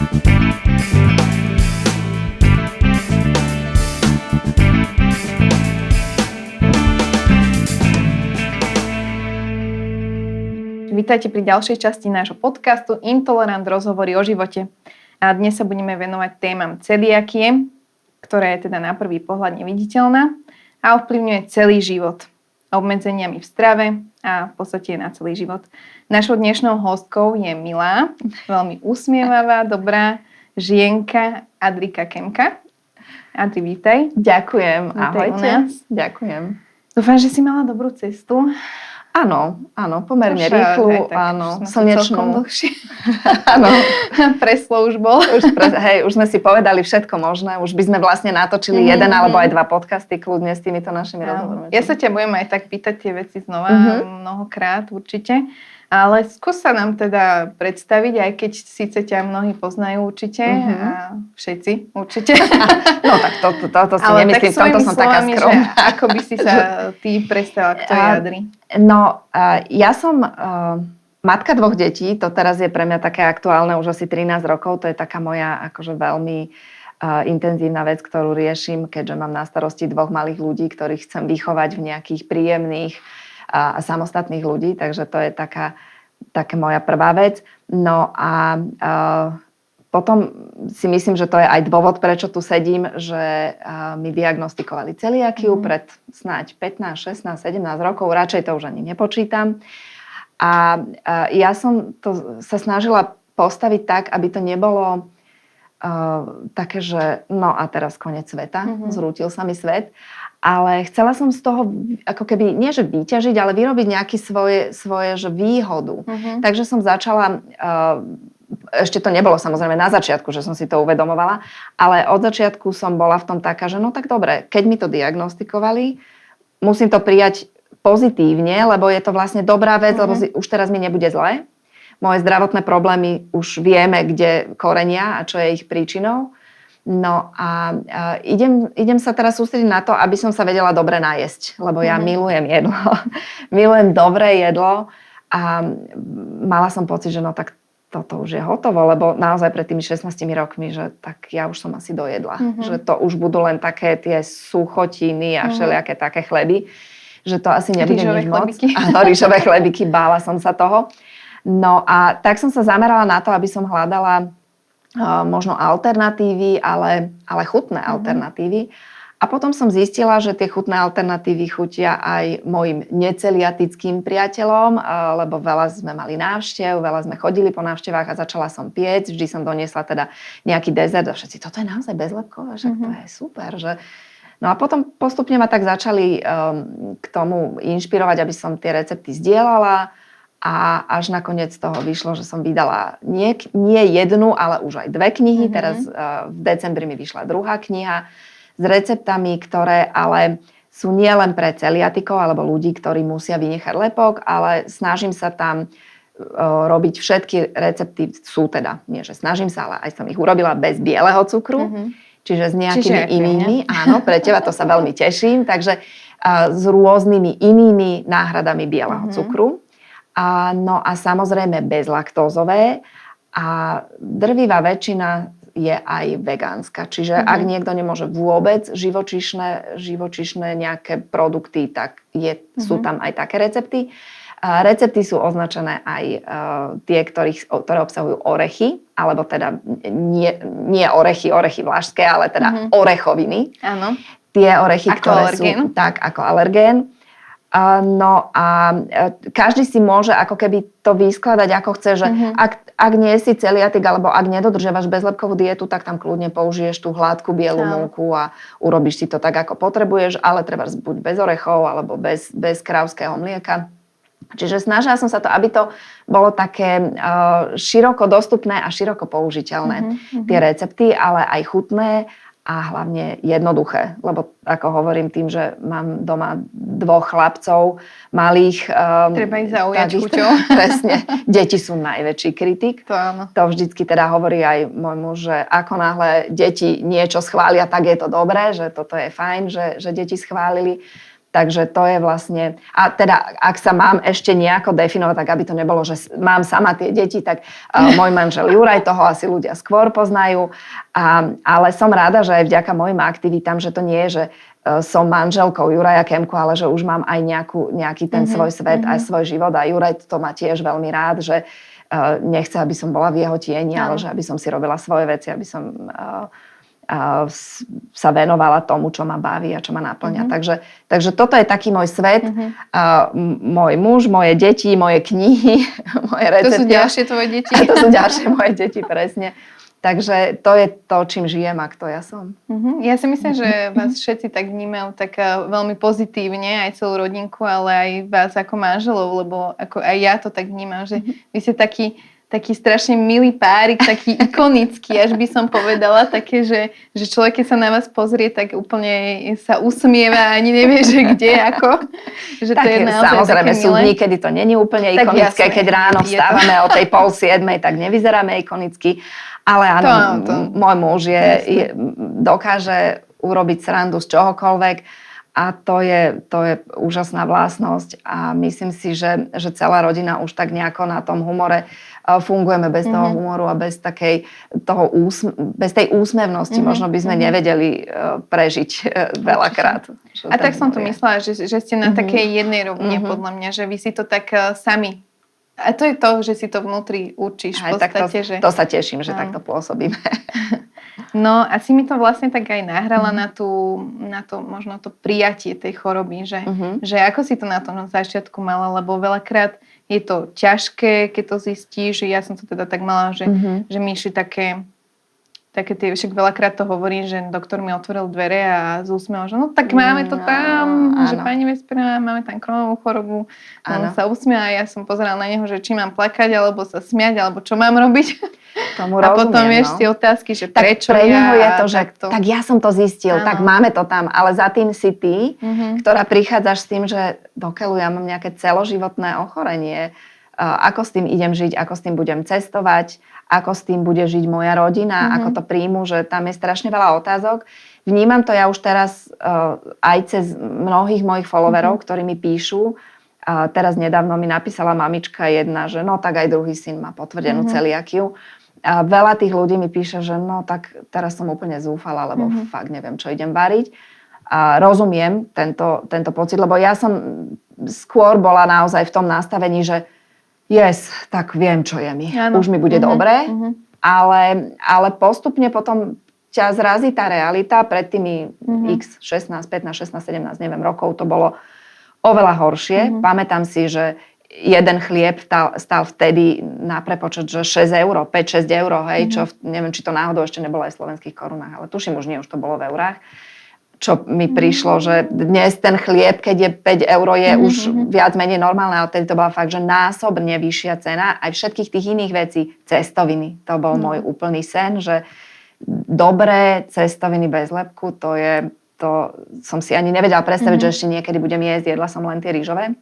Vítajte pri ďalšej časti nášho podcastu Intolerant rozhovory o živote. A dnes sa budeme venovať témam celiakie, ktorá je teda na prvý pohľad neviditeľná a ovplyvňuje celý život. Obmedzeniami v strave a v podstate na celý život. Našou dnešnou hostkou je milá, veľmi usmievavá, dobrá žienka Adrika Kemka. Adri, vítaj. Ďakujem, Vítaj ahojte. u nás. Ďakujem. Dúfam, že si mala dobrú cestu. Áno, pomerne rýchlu, áno, slnečnú. Áno. Preslo už bol. Už sme si povedali všetko možné, už by sme vlastne natočili jeden alebo aj dva podcasty kľudne s týmito našimi rozhovormi. Ja sa ťa budem aj tak pýtať tie veci znova, mnohokrát určite. Ale skús sa nám teda predstaviť, aj keď síce ťa mnohí poznajú určite, a všetci určite. No tak toto si ale nemyslím, v tomto som taká skromná. Ako by si sa ty predstavila, kto je Adri? No, ja som matka 2 detí, to teraz je pre mňa také aktuálne, už asi 13 rokov, to je taká moja akože veľmi intenzívna vec, ktorú riešim, keďže mám na starosti 2 malých ľudí, ktorých chcem vychovať v nejakých príjemných a samostatných ľudí, takže to je taká moja prvá vec. No a potom si myslím, že to je aj dôvod, prečo tu sedím, že mi diagnostikovali celiakiu pred snáď 15, 16, 17 rokov, radšej to už ani nepočítam. A ja som to sa snažila postaviť tak, aby to nebolo také, že no a teraz koniec sveta, zrútil sa mi svet. Ale chcela som z toho ako keby, nie že vyťažiť, ale vyrobiť nejaký svoje že výhodu. Takže som začala, ešte to nebolo samozrejme na začiatku, že som si to uvedomovala, ale od začiatku som bola v tom taká, že no tak dobre, keď mi to diagnostikovali, musím to prijať pozitívne, lebo je to vlastne dobrá vec, lebo už teraz mi nebude zle. Moje zdravotné problémy už vieme, kde korenia a čo je ich príčinou. No a idem sa teraz sústrediť na to, aby som sa vedela dobre najesť, lebo ja milujem jedlo. Milujem dobré jedlo a mala som pocit, že no tak toto už je hotovo, lebo naozaj pred tými 16 rokmi, že tak ja už som asi dojedla. Že to už budú len také tie suchotiny a všelijaké také chleby, že to asi nebude nič moc. Áno, rýžové chlebiky, bála som sa toho. No a tak som sa zamerala na to, aby som hľadala možno alternatívy, ale chutné alternatívy. A potom som zistila, že tie chutné alternatívy chutia aj mojim neceliatickým priateľom, lebo veľa sme mali návštev, veľa sme chodili po návštevách a začala som piecť. Vždy som doniesla teda nejaký dezert a všetci, toto je naozaj bezlepkové, že to je super. Že... No a potom postupne ma tak začali k tomu inšpirovať, aby som tie recepty zdieľala. A až nakoniec toho vyšlo, že som vydala nie jednu, ale už aj 2 knihy. Teraz v decembri mi vyšla 2. kniha s receptami, ktoré ale sú nie len pre celiatikov alebo ľudí, ktorí musia vynechať lepok, ale snažím sa tam robiť všetky recepty, sú teda, nie že snažím sa, ale aj som ich urobila bez bieleho cukru, čiže s nejakými inými. Áno, pre teba to sa veľmi teším. Takže s rôznymi inými náhradami bieleho cukru. No a samozrejme bezlaktózové a drvivá väčšina je aj vegánska. Čiže ak niekto nemôže vôbec živočíšne nejaké produkty, tak sú tam aj také recepty. Recepty sú označené aj tie, ktoré obsahujú orechy, alebo teda nie orechy vlašské, ale teda orechoviny. Áno. Tie orechy, ako ktoré alergén. sú tak ako alergén. No a každý si môže ako keby to vyskladať ako chce, že ak nie si celiatik alebo ak nedodržiavaš bezlepkovú dietu, tak tam kľudne použiješ tú hladkú bielu múku a urobíš si to tak, ako potrebuješ, ale treba buď bez orechov alebo bez krávského mlieka. Čiže snažila som sa to, aby to bolo také široko dostupné a široko použiteľné. Tie recepty, ale aj chutné a hlavne jednoduché, lebo ako hovorím tým, že mám doma 2 chlapcov malých. Treba ich zaujať chuťou. Presne. Deti sú najväčší kritik. To áno. To vždycky teda hovorí aj môj muž, že ako náhle deti niečo schvália, tak je to dobré, že toto je fajn, že deti schválili. Takže to je vlastne, a teda ak sa mám ešte nejako definovať, tak aby to nebolo, že mám sama tie deti, tak môj manžel Juraj, toho asi ľudia skôr poznajú, ale som rada, že aj vďaka mojim aktivitám, že to nie je, že som manželkou Juraja Kemku, ale že už mám aj nejaký ten svoj svet, aj svoj život a Juraj to má tiež veľmi rád, že nechce, aby som bola v jeho tieni, ale že aby som si robila svoje veci, aby som sa venovala tomu, čo ma baví a čo ma naplňa. Takže toto je taký môj svet. Môj muž, moje deti, moje knihy, moje recepty. To sú ďalšie tvoje deti. To sú ďalšie moje deti, presne. Takže to je to, čím žijem a kto ja som. Ja si myslím, že vás všetci tak vnímajú tak veľmi pozitívne, aj celú rodinku, ale aj vás ako manželov, lebo ako aj ja to tak vnímam, že vy ste taký strašne milý párik, taký ikonický, až by som povedala, také, že človek, keď sa na vás pozrie, tak úplne sa usmieva a ani nevie, že kde, ako. Že tak, to je naozaj samozrejme také sú milé. dní, kedy to není úplne tak ikonické, jasné, keď ráno vstávame o tej 6:30, tak nevyzeráme ikonicky. Ale áno, môj muž dokáže urobiť srandu z čohokoľvek a to je úžasná vlastnosť a myslím si, že celá rodina už tak nejako na tom humore fungujeme bez toho humoru a bez bez tej úsmevnosti. Možno by sme nevedeli prežiť veľakrát. A tak som to myslela, že ste na takej jednej rovine podľa mňa, že vy si to tak sami. A to je to, že si to vnútri určíš v podstate. To sa teším, že takto pôsobíme. No a si mi to vlastne tak aj nahrala na to možno to prijatie tej choroby, že ako si to na tom začiatku mala, lebo veľakrát je to ťažké, keď to zistíš, že ja som to teda tak mala, že mi išli také tie, však veľakrát to hovorí, že doktor mi otvoril dvere a z úsmevom, že no tak máme to tam, že pani Vespera, máme tam Crohnovú chorobu. On sa usmial a ja som pozerala na neho, že či mám plakať, alebo sa smiať, alebo čo mám robiť. Tomu a rozumiem, potom ešte otázky, že prečo tak pre neho je to, že takto. tak ja som to zistil, tak máme to tam, ale za tým si ty, ktorá prichádzaš s tým, že dokeľu ja mám nejaké celoživotné ochorenie, ako s tým idem žiť, ako s tým budem cestovať, ako s tým bude žiť moja rodina, ako to príjmu, že tam je strašne veľa otázok. Vnímam to ja už teraz aj cez mnohých mojich followerov, ktorí mi píšu. Teraz nedávno mi napísala mamička jedna, že no tak aj druhý syn má potvrdenú celiakiu. A veľa tých ľudí mi píše, že no tak teraz som úplne zúfala, lebo fakt neviem, čo idem variť. A rozumiem tento pocit, lebo ja som skôr bola naozaj v tom nastavení, že tak viem, čo je mi. Áno. Už mi bude dobre, ale postupne potom ťa zrazí tá realita. Pred tými x 16, 15, 16, 17, neviem, rokov to bolo oveľa horšie. Pamätám si, že jeden chlieb stál vtedy na prepočet, že 6 eur, 5-6 eur, hej, čo neviem, či to náhodou ešte nebolo aj v slovenských korunách, ale tuším, už nie, už to bolo v eurách. Čo mi prišlo, že dnes ten chlieb, keď je 5 eur, je už viac menej normálne, ale tedy to bola fakt, že násobne vyššia cena. Aj všetkých tých iných vecí, cestoviny, to bol môj úplný sen, že dobré cestoviny bez lepku, to som si ani nevedela predstaviť, že ešte niekedy budem jesť, jedla som len tie rýžové.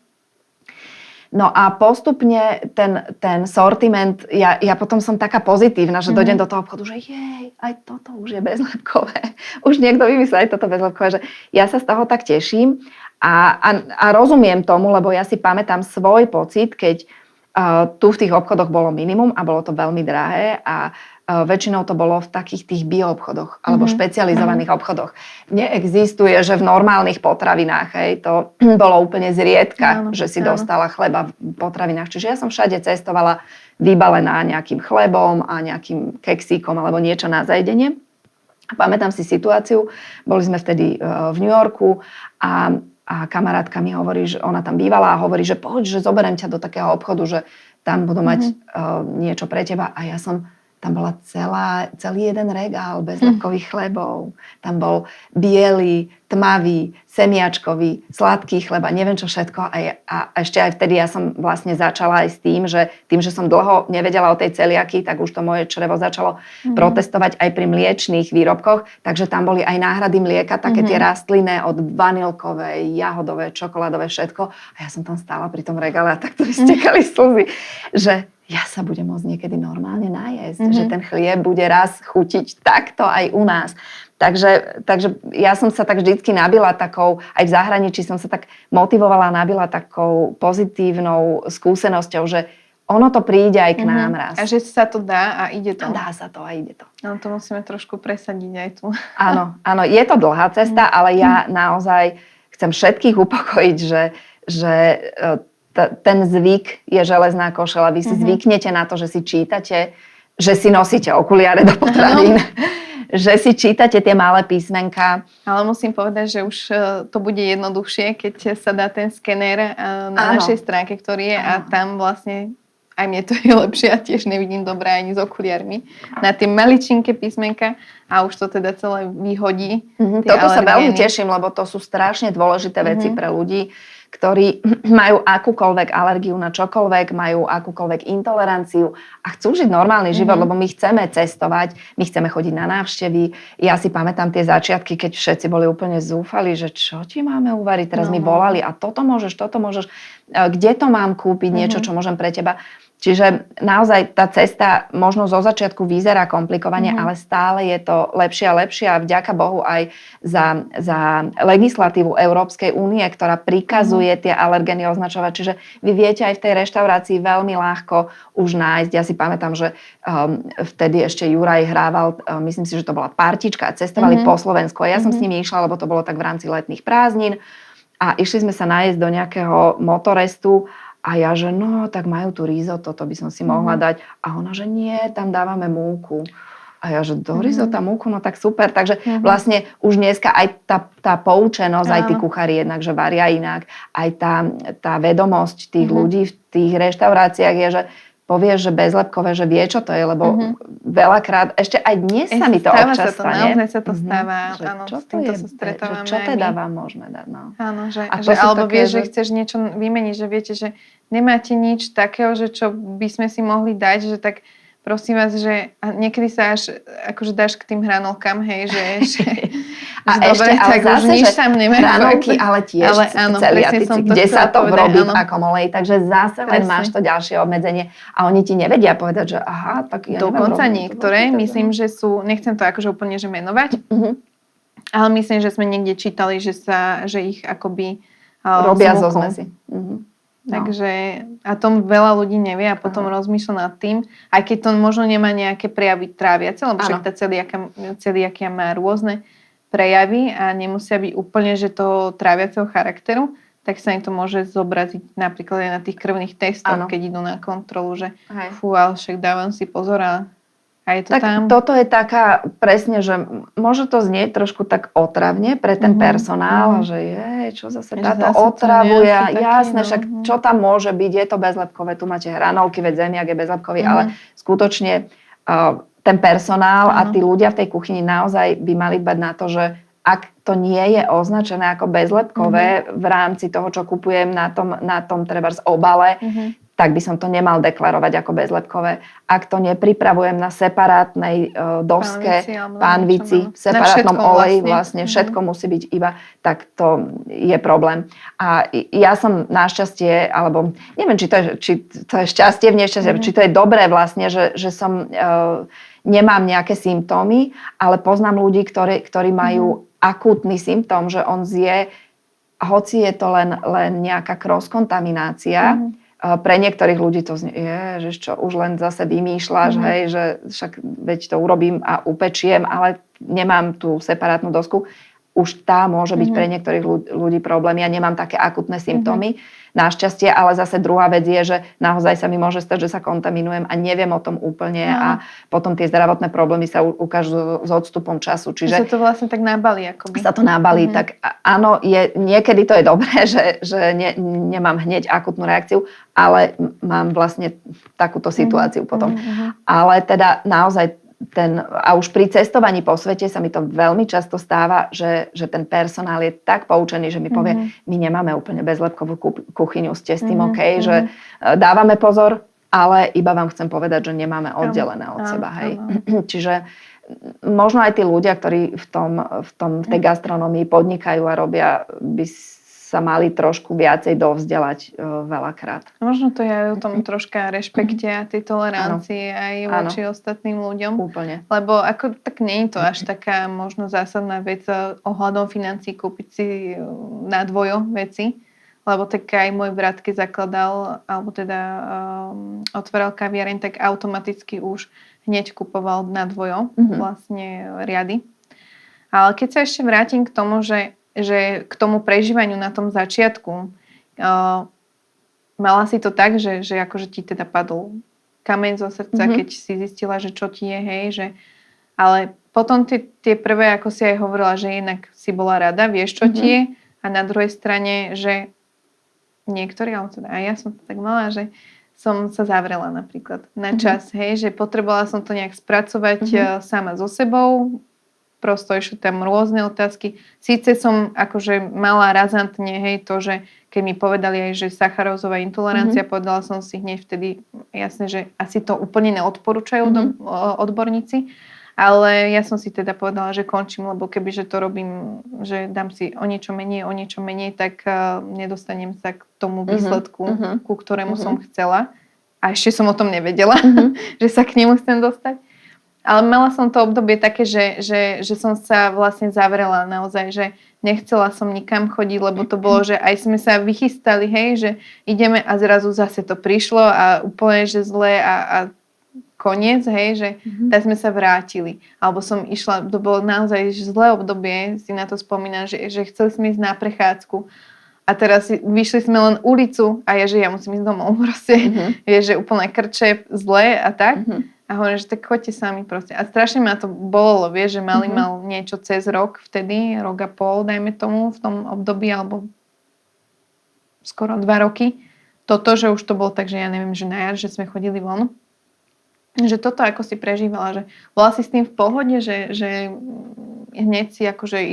No a postupne ten sortiment, ja potom som taká pozitívna, že dojdem do toho obchodu, že aj toto už je bezlepkové. Už niekto vymyslel aj toto bezlepkové, že ja sa z toho tak teším a rozumiem tomu, lebo ja si pamätám svoj pocit, keď tu v tých obchodoch bolo minimum a bolo to veľmi drahé a väčšinou to bolo v takých tých bioobchodoch alebo špecializovaných obchodoch. Neexistuje, že v normálnych potravinách, to bolo úplne zriedka, že si dostala chleba v potravinách. Čiže ja som všade cestovala vybalená nejakým chlebom a nejakým keksíkom alebo niečo na zajedenie. A pamätám si situáciu, boli sme vtedy v New Yorku a kamarátka mi hovorí, že ona tam bývala a hovorí, že poď, že zoberiem ťa do takého obchodu, že tam budú mať niečo pre teba a tam bola celý jeden regál bezlepkových chlebov. Tam bol biely, tmavý, semiačkový, sladký chleba, neviem čo všetko. A ešte aj vtedy ja som vlastne začala aj s tým, že som dlho nevedela o tej celiakii, tak už to moje črevo začalo protestovať aj pri mliečných výrobkoch. Takže tam boli aj náhrady mlieka, také tie rastlinné od vanilkovej, jahodové, čokoládové, všetko. A ja som tam stála pri tom regále a takto mi stekali slzy, že ja sa budem môcť niekedy normálne najesť, že ten chlieb bude raz chutiť takto aj u nás. Takže ja som sa tak vždycky nabila takou, aj v zahraničí som sa tak motivovala, nabila takou pozitívnou skúsenosťou, že ono to príde aj k nám raz. A že sa to dá a ide to. Dá sa to a ide to. No to musíme trošku presadiť aj tu. Áno, je to dlhá cesta, ale ja naozaj chcem všetkých upokojiť, že ten zvyk je železná košela. Vy si zvyknete na to, že si čítate, že si nosíte okuliare do potravín, že si čítate tie malé písmenká. Ale musím povedať, že už to bude jednoduchšie, keď sa dá ten skener na našej stránke, ktorý je a tam vlastne aj mne to je lepšie a tiež nevidím dobre ani s okuliarmi. Na tie maličinké písmenka a už to teda celé vyhodí. Toto sa veľmi teším, lebo to sú strašne dôležité veci pre ľudí, ktorí majú akúkoľvek alergiu na čokoľvek, majú akúkoľvek intoleranciu a chcú žiť normálny život, lebo my chceme cestovať, my chceme chodiť na návštevy. Ja si pamätám tie začiatky, keď všetci boli úplne zúfali, že čo ti máme uvariť, teraz mi volali a toto môžeš, kde to mám kúpiť, niečo, čo môžem pre teba. Čiže naozaj tá cesta možno zo začiatku vyzerá komplikovane, ale stále je to lepšie a lepšie a vďaka Bohu aj za legislatívu Európskej únie, ktorá prikazuje tie alergény označovať. Čiže vy viete aj v tej reštaurácii veľmi ľahko už nájsť. Ja si pamätám, že vtedy ešte Juraj hrával, myslím si, že to bola partička a cestovali po Slovensku. A ja som s nimi išla, lebo to bolo tak v rámci letných prázdnin a išli sme sa nájsť do nejakého motorestu. A ja, že no, tak majú tu risotto, to by som si mohla dať. A ona, že nie, tam dávame múku. A ja, že do risota múku, no tak super. Takže vlastne už dneska aj tá poučenosť, aj tí kuchári jednak, že varia inak, aj tá vedomosť tých ľudí v tých reštauráciách je, že povieš, že bezlepkové, že vie, čo to je, lebo veľakrát, ešte aj dnes sa mi to občas stane. Naozaj sa to stáva, áno, čo s týmto sa stretávame. Čo teda vám môžeme dať, no. Áno, že alebo vieš, že chceš niečo vymeniť, že viete, že nemáte nič takého, že čo by sme si mohli dať, že tak prosím vás, že niekedy sa až akože dáš k tým hranolkám, hej, že a dobre, ešte, ale tak zase, už nič tam nemáš. Hranolky, ale tiež celiatici, kde sa to robí v akom oleji, takže zase len máš to ďalšie obmedzenie a oni ti nevedia povedať, že aha, tak ja dokonca niektoré, myslím, že sú, nechcem to akože úplne že menovať, ale myslím, že sme niekde čítali, že ich akoby robia zo zmesi. Takže a tom veľa ľudí nevie a potom rozmýšľa nad tým, aj keď to možno nemá nejaké prejavy tráviace, lebo však tá celiakia má rôzne prejavy a nemusia byť úplne, že toho tráviaceho charakteru, tak sa im to môže zobraziť napríklad aj na tých krvných testoch, keď idú na kontrolu, že fú, ale však dávam si pozor a je to tak tam. Toto je taká presne, že môže to znieť trošku tak otravne pre ten personál, že čo zase táto otravuje, jasné, však čo tam môže byť, je to bezlepkové, tu máte hranolky, veď zemiak je bezlepkový, ale skutočne ten personál a tí ľudia v tej kuchyni naozaj by mali dbať na to, že ak to nie je označené ako bezlepkové v rámci toho, čo kupujem na tom trebárs obale, tak by som to nemal deklarovať ako bezlepkové. Ak to nepripravujem na separátnej doske, pánvici, v separátnom oleji, vlastne všetko musí byť iba, tak to je problém. A ja som našťastie, alebo neviem, či to je šťastie v nešťastie, či to je dobré vlastne, že som nemám nejaké symptómy, ale poznám ľudí, ktorí majú akútny symptóm, že on zje, hoci je to len nejaká cross-kontaminácia. Pre niektorých ľudí to znie, ježiš, čo už len zase vymýšľaš, hej, že však veď to urobím a upečiem, ale nemám tú separátnu dosku. Už tá môže byť pre niektorých ľudí problém. Ja nemám také akutné symptómy, našťastie, ale zase druhá vec je, že naozaj sa mi môže stať, že sa kontaminujem a neviem o tom úplne a potom tie zdravotné problémy sa ukážu s odstupom času. Čiže sa to vlastne tak nabalí akoby. Sa to nabalí, tak áno, niekedy to je dobré, že nemám hneď akutnú reakciu, ale mám vlastne takúto situáciu potom. Ale teda naozaj a už pri cestovaní po svete sa mi to veľmi často stáva, že ten personál je tak poučený, že mi povie, my nemáme úplne bezlepkovú kuchyňu, ste s tým OK, že dávame pozor, ale iba vám chcem povedať, že nemáme oddelené od seba. Hej. Čiže možno aj tí ľudia, ktorí v tej gastronomii podnikajú a robia, by sa mali trošku viacej dovzdelať veľakrát. Možno to je aj o tom troška rešpekte a tej tolerancii aj voči ostatným ľuďom. Úplne. Lebo ako, tak nie je to až taká možno zásadná vec ohľadom financií kúpiť si na dvojo veci. Lebo tak aj môj brat, keď zakladal, alebo teda otváral kaviareň, tak automaticky už hneď kupoval na dvojo vlastne riady. Ale keď sa ešte vrátim k tomu, že k tomu prežívaniu na tom začiatku, mala si to tak, že akože ti teda padol kameň zo srdca, keď si zistila, že čo ti je, hej, že... Ale potom tie prvé, ako si aj hovorila, že jednak si bola rada, vieš, čo ti je, a na druhej strane, že niektorí, ale teda aj ja som to tak mala, že som sa zavrela napríklad na čas, hej, že potrebovala som to nejak spracovať sama so sebou, prosto išli tam rôzne otázky. Síce som akože mala razantne, hej, to, že keď mi povedali aj, že sacharózová intolerancia, povedala som si hneď vtedy, jasne, že asi to úplne neodporúčajú odborníci, ale ja som si teda povedala, že končím, lebo kebyže to robím, že dám si o niečo menej, tak nedostanem sa k tomu výsledku, ku ktorému som chcela. A ešte som o tom nevedela, že sa k nemu chcem dostať. Ale mala som to obdobie také, že som sa vlastne zavrela naozaj, že nechcela som nikam chodiť, lebo to bolo, že aj sme sa vychystali, hej, že ideme a zrazu zase to prišlo a úplne, že zle a koniec, hej, že tak sme sa vrátili. Alebo som išla, to bolo naozaj zlé obdobie, si na to spomínam, že chceli sme ísť na prechádzku a teraz vyšli sme len ulicu a že ja musím ísť domov proste. Vieš, že úplne krče, zlé a tak. A hovorím, že tak choďte sami proste. A strašne ma to bolelo, vieš, že mal niečo cez rok vtedy, rok a pol, dajme tomu, v tom období, alebo skoro 2 roky. Toto, že už to bolo tak, že ja neviem, že na jar, že sme chodili von. Že toto ako si prežívala, že bola si s tým v pohode, že hneď si akože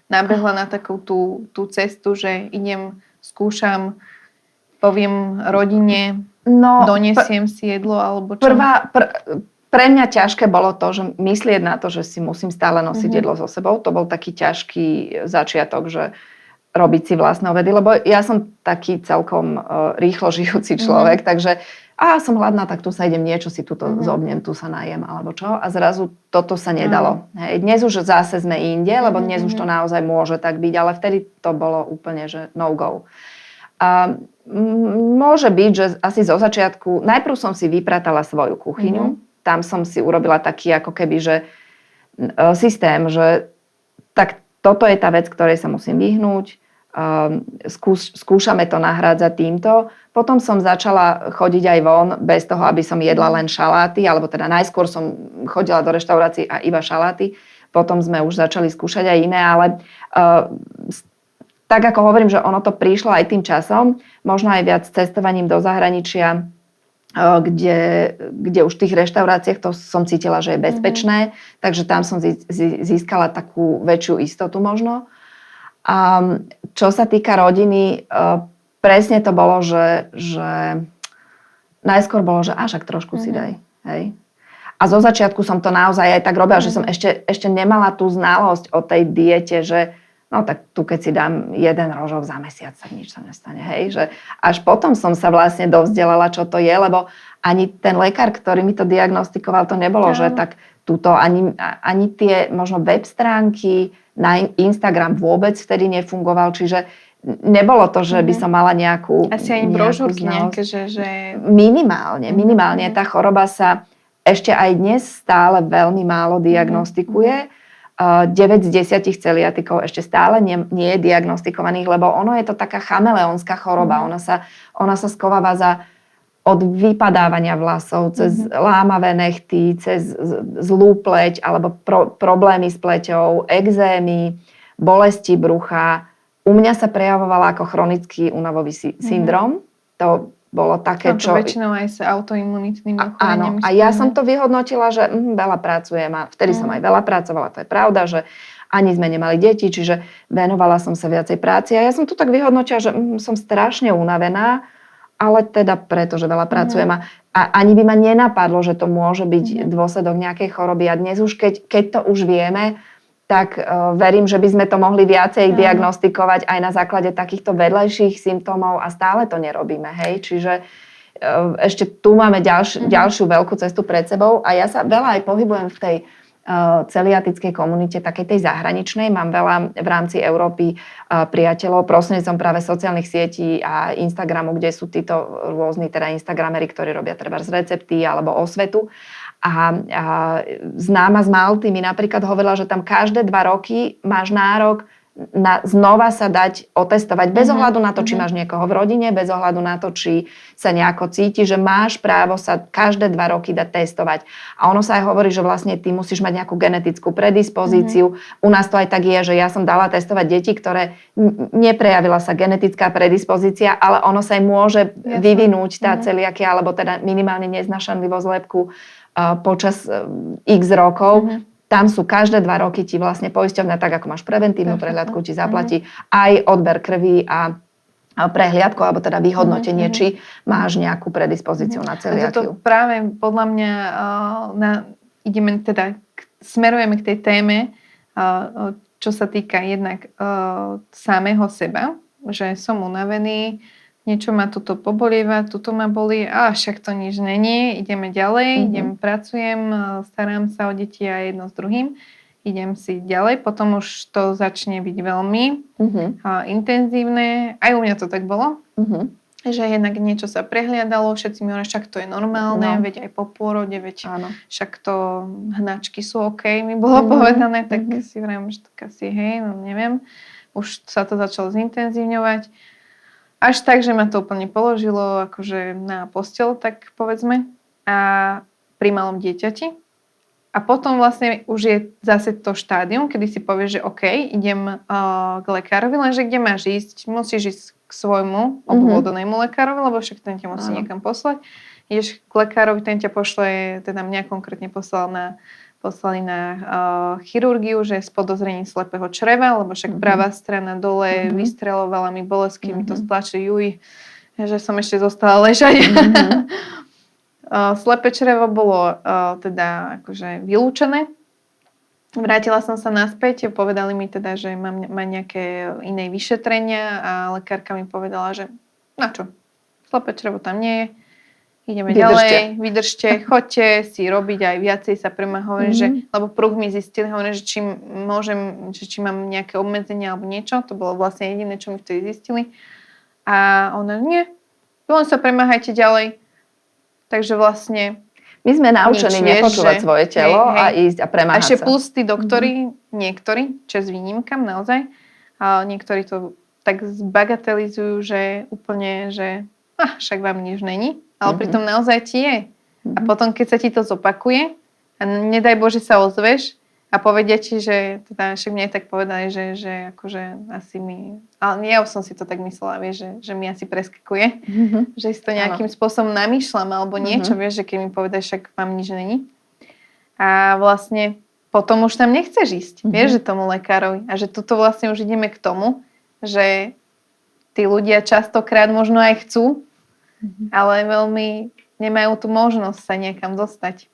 nabehla na takú tú cestu, že idem, skúšam, poviem rodine, donesiem si jedlo, alebo čo? Pre mňa ťažké bolo to, že myslieť na to, že si musím stále nosiť jedlo so sebou. To bol taký ťažký začiatok, že robiť si vlastné obedy, lebo ja som taký celkom rýchlo žijúci človek, takže som hladná, tak tu sa idem niečo si tuto zobnem, tu sa najem alebo čo. A zrazu toto sa nedalo. Hej. Dnes už zase sme inde, lebo dnes už to naozaj môže tak byť, ale vtedy to bolo úplne, že no go. A môže byť, že asi zo začiatku, najprv som si vypratala svoju kuchyňu, tam som si urobila taký ako keby, že systém, že tak toto je tá vec, ktorej sa musím vyhnúť, skúšame to nahrádzať týmto. Potom som začala chodiť aj von bez toho, aby som jedla len šaláty, alebo teda najskôr som chodila do reštaurácií a iba šaláty. Potom sme už začali skúšať aj iné, ale tak ako hovorím, že ono to prišlo aj tým časom, možno aj viac cestovaním do zahraničia, kde už v tých reštauráciách to som cítila, že je bezpečné, takže tam som získala takú väčšiu istotu možno. A čo sa týka rodiny, presne to bolo, že najskôr bolo, že však trošku si daj. Hej. A zo začiatku som to naozaj aj tak robila, že som ešte nemala tú znalosť o tej diete, že no tak tu keď si dám jeden rožok za mesiac, tak nič sa nestane. Hej. Že až potom som sa vlastne dovzdelala, čo to je, lebo ani ten lekár, ktorý mi to diagnostikoval, to nebolo, že tak tuto ani tie možno web stránky, na Instagram vôbec vtedy nefungoval, čiže nebolo to, že by som mala nejakú asi ani brožúrky nejaké, že... Minimálne. Tá choroba sa ešte aj dnes stále veľmi málo diagnostikuje. 9 z 10 celiatikov ešte stále nie je diagnostikovaných, lebo ono je to taká chameleonská choroba. Ona sa skováva od vypadávania vlasov, cez lámavé nechty, cez zlú pleť alebo problémy s pleťou, ekzémy, bolesti brucha. U mňa sa prejavovala ako chronický únavový syndrom. To bolo také, čo... väčšinou aj s autoimunitnými ochoreniami. Áno, a ja som to vyhodnotila, že veľa pracujem a vtedy som aj veľa pracovala, to je pravda, že ani sme nemali deti, čiže venovala som sa viacej práci a ja som to tak vyhodnotila, že som strašne unavená, ale teda preto, že veľa pracujem a ani by ma nenapadlo, že to môže byť dôsledok nejakej choroby. A dnes už, keď to už vieme, tak verím, že by sme to mohli viacej Áno. diagnostikovať aj na základe takýchto vedľajších symptómov a stále to nerobíme, hej. Čiže ešte tu máme ďalšiu veľkú cestu pred sebou a ja sa veľa aj pohybujem v tej celiatickej komunite, takej tej zahraničnej. Mám veľa v rámci Európy priateľov prostredníctvom práve sociálnych sietí a Instagramu, kde sú títo rôzni teda Instagrameri, ktorí robia treba z recepty alebo osvetu. A známa z Malty mi napríklad hovorila, že tam každé 2 roky máš nárok na znova sa dať otestovať bez ohľadu na to, či máš niekoho v rodine, bez ohľadu na to, či sa nejako cíti, že máš právo sa každé 2 roky dať testovať. A ono sa aj hovorí, že vlastne ty musíš mať nejakú genetickú predispozíciu. U nás to aj tak je, že ja som dala testovať deti, ktoré neprejavila sa genetická predispozícia, ale ono sa aj môže vyvinúť tá celiakia, alebo teda minimálne neznášanlivosť lepku počas x rokov. Tam sú každé 2 roky ti vlastne poisťovňa, tak ako máš preventívnu prehliadku, ti zaplatí aj odber krvi a prehliadku, alebo teda vyhodnotenie, či máš nejakú predispozíciu na celiakiu. To práve podľa mňa smerujeme k tej téme, čo sa týka jednak samého seba, že som unavený, niečo ma tuto pobolieva, tuto ma bolí, však to nič není, ideme ďalej, pracujem, starám sa o deti a jedno s druhým, idem si ďalej, potom už to začne byť veľmi intenzívne, aj u mňa to tak bolo, že jednak niečo sa prehliadalo, všetci mi hovorili, však to je normálne, veď aj po pôrode, však to hnačky sú OK, mi bolo povedané, tak si vrajím, že tak asi neviem, už sa to začalo zintenzívňovať. Až tak, že ma to úplne položilo akože na posteľ, tak povedzme, a pri malom dieťati. A potom vlastne už je zase to štádium, kedy si povieš, že OK, idem k lekárovi, lenže kde máš ísť? Musíš ísť k svojmu obvodenému lekárovi, lebo však ten ťa musí niekam poslať. Ideš k lekárovi, ten ťa pošle, teda mňa konkrétne poslali na chirurgiu, že s podozrením slepého čreva, lebo však pravá strana dole vystrelovala mi bolesť, keď mi to stlačí, že som ešte zostala ležať. Slepé črevo bolo teda akože vylúčené. Vrátila som sa naspäť, povedali mi teda, že mám nejaké iné vyšetrenia a lekárka mi povedala, že na čo, slepé črevo tam nie je. Ideme ďalej, vydržte, choďte si robiť aj viacej sa pre mňa hovorí, že, lebo prúh mi zistili, hovorí, že či mám nejaké obmedzenia alebo niečo, to bolo vlastne jediné, čo mi vtedy zistili. A ona, nie, len sa premáhajte ďalej. Takže vlastne my sme naučení nepočúvať svoje telo a ísť a premáhať sa. A ešte plus tí doktori, niektorí, čas výnimkám naozaj, a niektorí to tak zbagatelizujú, že úplne, že však vám nič není. Ale pritom naozaj ti je. A potom, keď sa ti to zopakuje a nedaj Bože sa ozveš a povedia ti, že teda však mne tak povedali, že akože asi mi... Ale ja už som si to tak myslela, vieš, že mi asi preskakuje. Že si to nejakým spôsobom namýšľam alebo niečo, vieš, že keď mi povedaš, však vám nič není. A vlastne potom už tam nechceš ísť, vieš, že tomu lekárovi. A že tuto vlastne už ideme k tomu, že tí ľudia častokrát možno aj chcú, ale veľmi nemajú tú možnosť sa niekam dostať.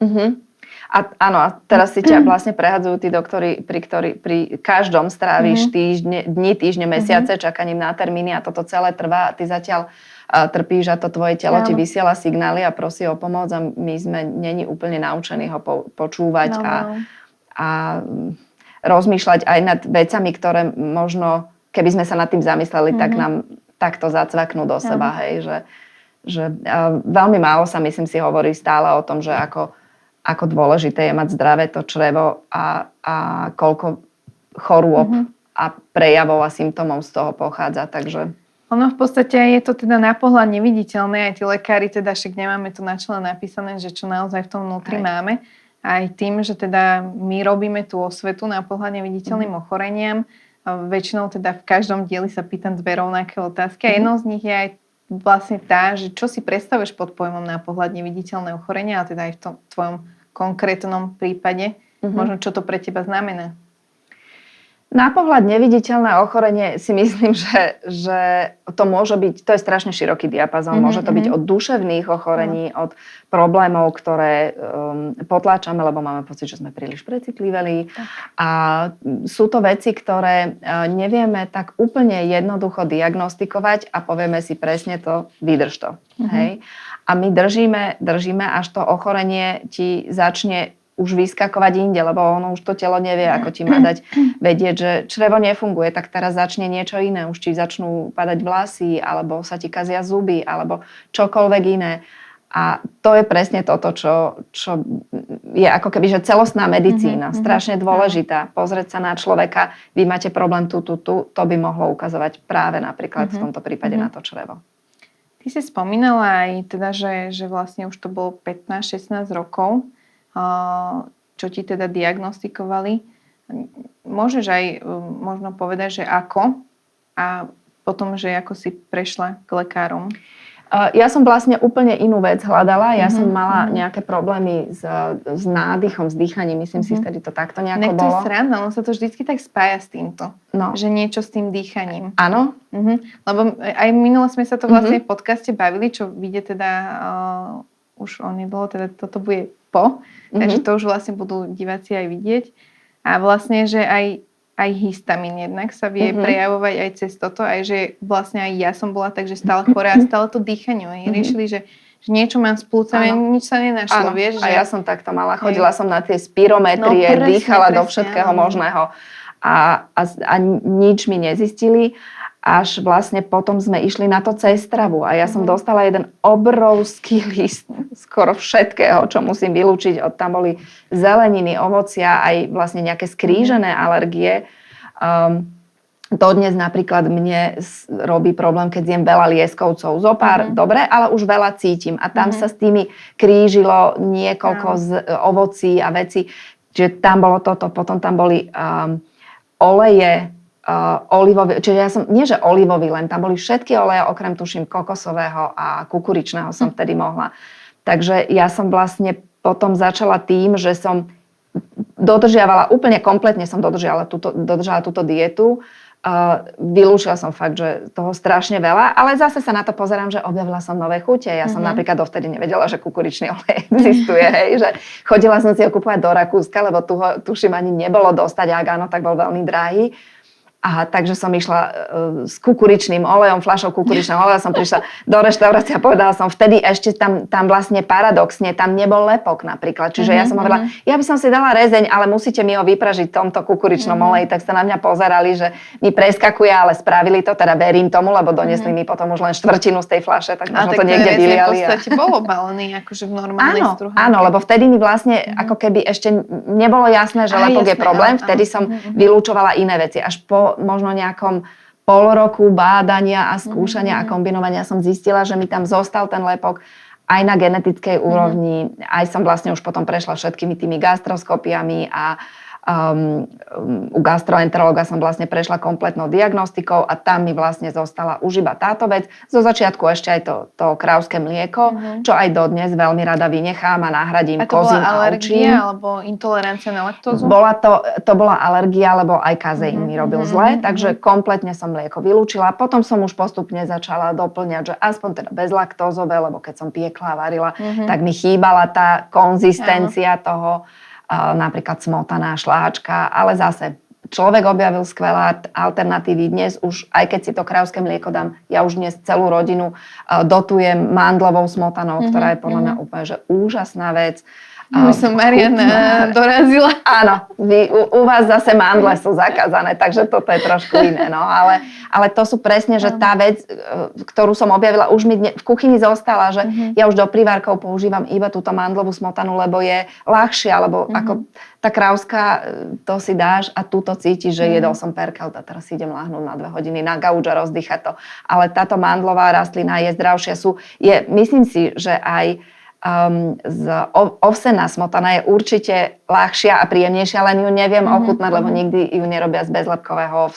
A áno, a teraz si ťa vlastne prehadzujú tí doktori, pri každom stráviš dni, týždne, mesiace čakaním na termíny a toto celé trvá a ty zatiaľ trpíš a to tvoje telo ti vysiela signály a prosí o pomoc a my sme není úplne naučení ho počúvať a rozmýšľať aj nad vecami, ktoré možno, keby sme sa nad tým zamysleli, tak nám takto zacvaknú do seba, hej, že veľmi málo sa, myslím si, hovorí stále o tom, že ako dôležité je mať zdravé to črevo a koľko chorôb a prejavov a symptómov z toho pochádza, takže... Ono v podstate je to teda na pohľad neviditeľné, aj tí lekári, teda však nemáme tu na čele napísané, že čo naozaj v tom vnútri máme. Aj tým, že teda my robíme tú osvetu na pohľad neviditeľným ochoreniam, väčšinou teda v každom dieli sa pýtam dve rovnaké otázky a jednou z nich je aj vlastne tá, že čo si predstavuješ pod pojmom na pohľad neviditeľné ochorenia, a teda aj v tom tvojom konkrétnom prípade, možno čo to pre teba znamená? Na pohľad neviditeľné ochorenie si myslím, že to môže byť, to je strašne široký diapazón. Môže to byť od duševných ochorení, od problémov, ktoré potláčame, lebo máme pocit, že sme príliš precitliveli. A sú to veci, ktoré nevieme tak úplne jednoducho diagnostikovať a povieme si presne to, vydrž to. Hej? A my držíme, až to ochorenie ti začne už vyskakovať inde, lebo ono už to telo nevie, ako ti má dať vedieť, že črevo nefunguje, tak teraz začne niečo iné. Už ti začnú padať vlasy, alebo sa ti kazia zuby, alebo čokoľvek iné. A to je presne toto, čo je ako keby, že celostná medicína, strašne dôležitá. Pozrieť sa na človeka, vy máte problém tu, to by mohlo ukazovať práve napríklad v tomto prípade na to črevo. Ty si spomínala aj teda, že vlastne už to bolo 15-16 rokov, čo ti teda diagnostikovali. Môžeš aj možno povedať, že ako a potom, že ako si prešla k lekárom? Ja som vlastne úplne inú vec hľadala. Ja som mala nejaké problémy s nádychom, s dýchaním. Myslím si, vtedy to takto nejako bolo. To je sranda, ono sa to vždycky tak spája s týmto. No. Že niečo s tým dýchaním. Áno. Lebo aj minule sme sa to vlastne v podcaste bavili, čo vyjde teda už onedlho, teda toto bude takže to už vlastne budú diváci aj vidieť. A vlastne, že aj histamín jednak sa vie prejavovať aj cez toto, aj že vlastne aj ja som bola takže stále chorá a stále to dýchanie. Riešili, že niečo mám s plúcami, nič sa nenašlo, vieš. Že... A ja som takto mala, chodila som na tie spirometrie, dýchala do všetkého možného a nič mi nezistili. Až vlastne potom sme išli na to cez stravu a ja som dostala jeden obrovský list skoro všetkého, čo musím vylúčiť. Tam boli zeleniny, ovocia, aj vlastne nejaké skrížené alergie. Dodnes napríklad mne robí problém, keď zjem veľa lieskovcov. Zopár, dobre, ale už veľa cítim. A tam sa s tými krížilo niekoľko ovocí a vecí. Čiže tam bolo toto. Potom tam boli oleje, olivový, čiže ja som, nie že olivový len, tam boli všetky oleje, okrem tuším kokosového a kukuričného som vtedy mohla. Takže ja som vlastne potom začala tým, že som dodržiavala, úplne kompletne som dodržala túto dietu. Vylúčila som fakt, že toho strašne veľa, ale zase sa na to pozerám, že objavila som nové chute. Ja som napríklad dovtedy nevedela, že kukuričný olej existuje, hej, že chodila som si ho kúpovať do Rakúska, lebo tu ho, tuším, ani nebolo dostať, ak áno, tak bol veľmi drahý. A takže som išla s kukuričným olejom, fľašou kukuričného oleja, som prišla do reštaurácie a povedala som, vtedy ešte tam vlastne paradoxne, tam nebol lepok napríklad. Čiže ja som hovorila, ja by som si dala rezeň, ale musíte mi ho vypražiť v tomto kukuričnom oleji. Tak sa na mňa pozerali, že mi preskakuje, ale spravili to, teda verím tomu, lebo doniesli mi potom už len štvrtinu z tej fľaše, tak možno to niekde vyliali. A tak to v podstate bol obalený, akože v normálnej struhánke. Áno, lebo vtedy mi vlastne ako keby ešte nebolo jasné, že lepok je problém. Vtedy som vylúčovala iné veci. Až po možno nejakom pol roku bádania a skúšania a kombinovania som zistila, že mi tam zostal ten lepok aj na genetickej úrovni. Aj som vlastne už potom prešla všetkými tými gastroskopiami a u gastroenterológa som vlastne prešla kompletnou diagnostikou a tam mi vlastne zostala už iba táto vec. Zo začiatku ešte aj to krávské mlieko, čo aj dodnes veľmi rada vynechám a nahradím kozím a ovčím. A to bola alergia alebo intolerancia na laktózu? To bola alergia, lebo aj kazeín mi robil zle, takže kompletne som mlieko vylúčila. Potom som už postupne začala doplňať, že aspoň teda bezlaktózové, lebo keď som piekla a varila, tak mi chýbala tá konzistencia toho, napríklad smotaná, šláčka, ale zase človek objavil skvelé alternatívy. Dnes už, aj keď si to krávské mlieko dám, ja už dnes celú rodinu dotujem mandlovou smotanou, ktorá je podľa mňa úplne že úžasná vec. My som Mariana dorazila. Áno, u vás zase mandle sú zakázané, takže toto je trošku iné. No, ale to sú presne, že tá vec, ktorú som objavila, už mi v kuchyni zostala, že ja už do privárkov používam iba túto mandlovú smotanu, lebo je ľahšia, lebo ako tá krávska, to si dáš a tu to cítiš, že jedol som perkel a teraz si idem láhnuť na 2 hodiny na gauč a rozdýchať to. Ale táto mandlová rastlina je zdravšia. Myslím si, že aj ovsená smotana je určite ľahšia a príjemnejšia, len ju neviem ochutnať, lebo nikdy ju nerobia z bezlepkového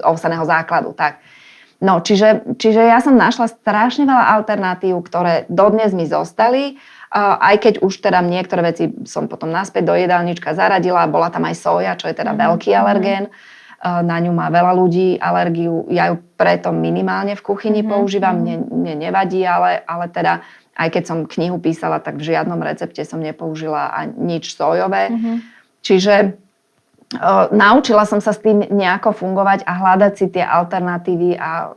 ovseného základu. Tak. No, čiže ja som našla strašne veľa alternatív, ktoré dodnes mi zostali Aj keď už teda niektoré veci som potom naspäť do jedálnička zaradila, bola tam aj soja, čo je teda veľký alergén. Na ňu má veľa ľudí alergiu, ja ju preto minimálne v kuchyni používam, mne nevadí, ale teda aj keď som knihu písala, tak v žiadnom recepte som nepoužila nič sojové. Čiže naučila som sa s tým nejako fungovať a hľadať si tie alternatívy a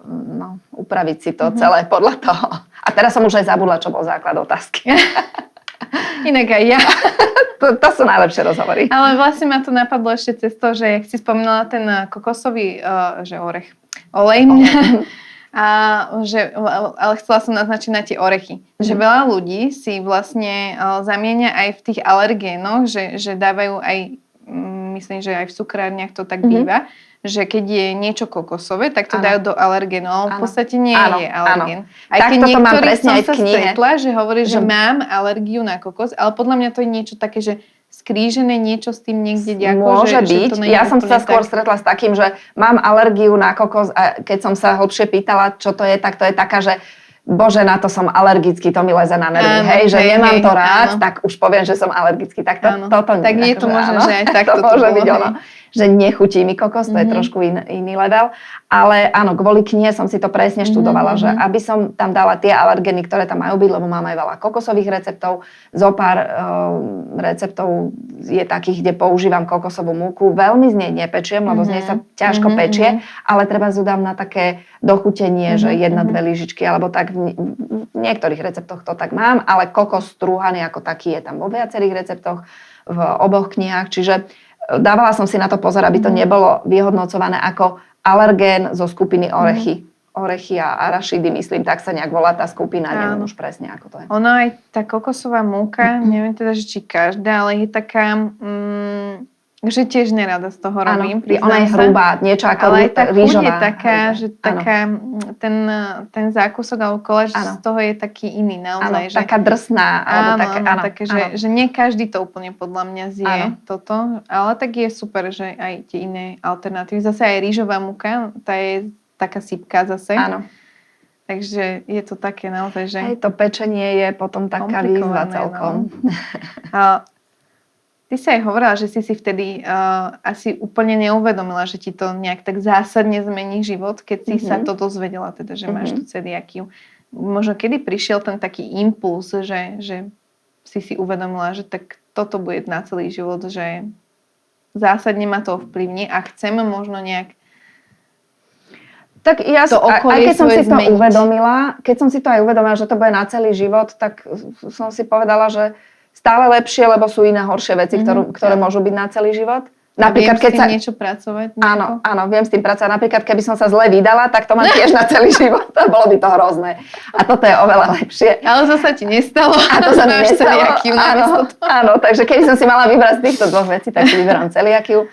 upraviť si to celé podľa toho. A teraz som už aj zabudla, čo bol základ otázky. Inak aj ja. To sú najlepšie rozhovory. Ale vlastne ma to napadlo ešte cez to, že jak si spomínala ten kokosový olej. Ale chcela som naznačiť na tie orechy. Že veľa ľudí si vlastne zamieňa aj v tých alergénoch, že dávajú aj, myslím, že aj v cukrárniach to tak býva, že keď je niečo kokosové, tak to dajú do alergénu, ale v podstate nie je alergén. Aj keď niektorých som sa stretla, že hovorí, že mám alergiu na kokos, ale podľa mňa to je niečo také, že skrížené niečo s tým niekde ďako. Môže byť. Že ja som sa skôr stretla s takým, že mám alergiu na kokos a keď som sa hlbšie pýtala, čo to je, tak to je taká, že bože, na to som alergický, to mi leze na nervy, že nemám to rád, tak už poviem, že som alergický. Tak toto nie. Tak je to možné, že aj takto to môže byť ono. Že nechutí mi kokos, to je trošku iný level. Ale áno, kvôli knihe som si to presne študovala, že aby som tam dala tie alergény, ktoré tam majú byť, lebo mám aj veľa kokosových receptov. Zopár receptov je takých, kde používam kokosovú múku. Veľmi z nej nepečiem, lebo z nej sa ťažko pečie, ale treba dám na také dochutenie, že 1-2 lyžičky, alebo tak v niektorých receptoch to tak mám, ale kokos strúhaný ako taký je tam vo viacerých receptoch, v oboch knihách, čiže dávala som si na to pozor, aby to nebolo vyhodnocované ako alergén zo skupiny orechy. Orechy a arašidy, myslím, tak sa nejak volá tá skupina, neviem už presne, ako to je. Ono aj tá kokosová múka, neviem teda, že či každá, ale je taká, že tiež nerada z toho robím. Ona je hrubá, niečo ako ale aj tá chuť je taká, hrubá. Že taká, ten zákusok alebo koláč z toho je taký iný naozaj. Že taká drsná. Také, že nie každý to úplne podľa mňa zje toto, ale tak je super, že aj tie iné alternatívy. Zase aj rýžová múka, tá je taká sypka zase. Áno. Takže je to také naozaj, že... Aj to pečenie je potom taká výzva celkom. Ty si aj hovorila, že si vtedy asi úplne neuvedomila, že ti to nejak tak zásadne zmení život, keď si sa to dozvedela, teda, že máš tú celiakiu. Možno kedy prišiel ten taký impuls, že si uvedomila, že tak toto bude na celý život, že zásadne ma to ovplyvní a chcem možno nejak tak ja to okolie keď som si to uvedomila, že to bude na celý život, tak som si povedala, že stále lepšie, lebo sú iné horšie veci, ktoré môžu byť na celý život. Napríklad, keď sa niečo pracovať? Áno, viem s tým pracovať. Napríklad, keby som sa zle vydala, tak to mám tiež na celý život. To bolo by to hrozné. A toto je oveľa lepšie. Ale to sa ti nestalo. A to sa mi nestalo. Áno, takže keby som si mala vybrať z týchto dvoch vecí, tak si vyberám celiakiu.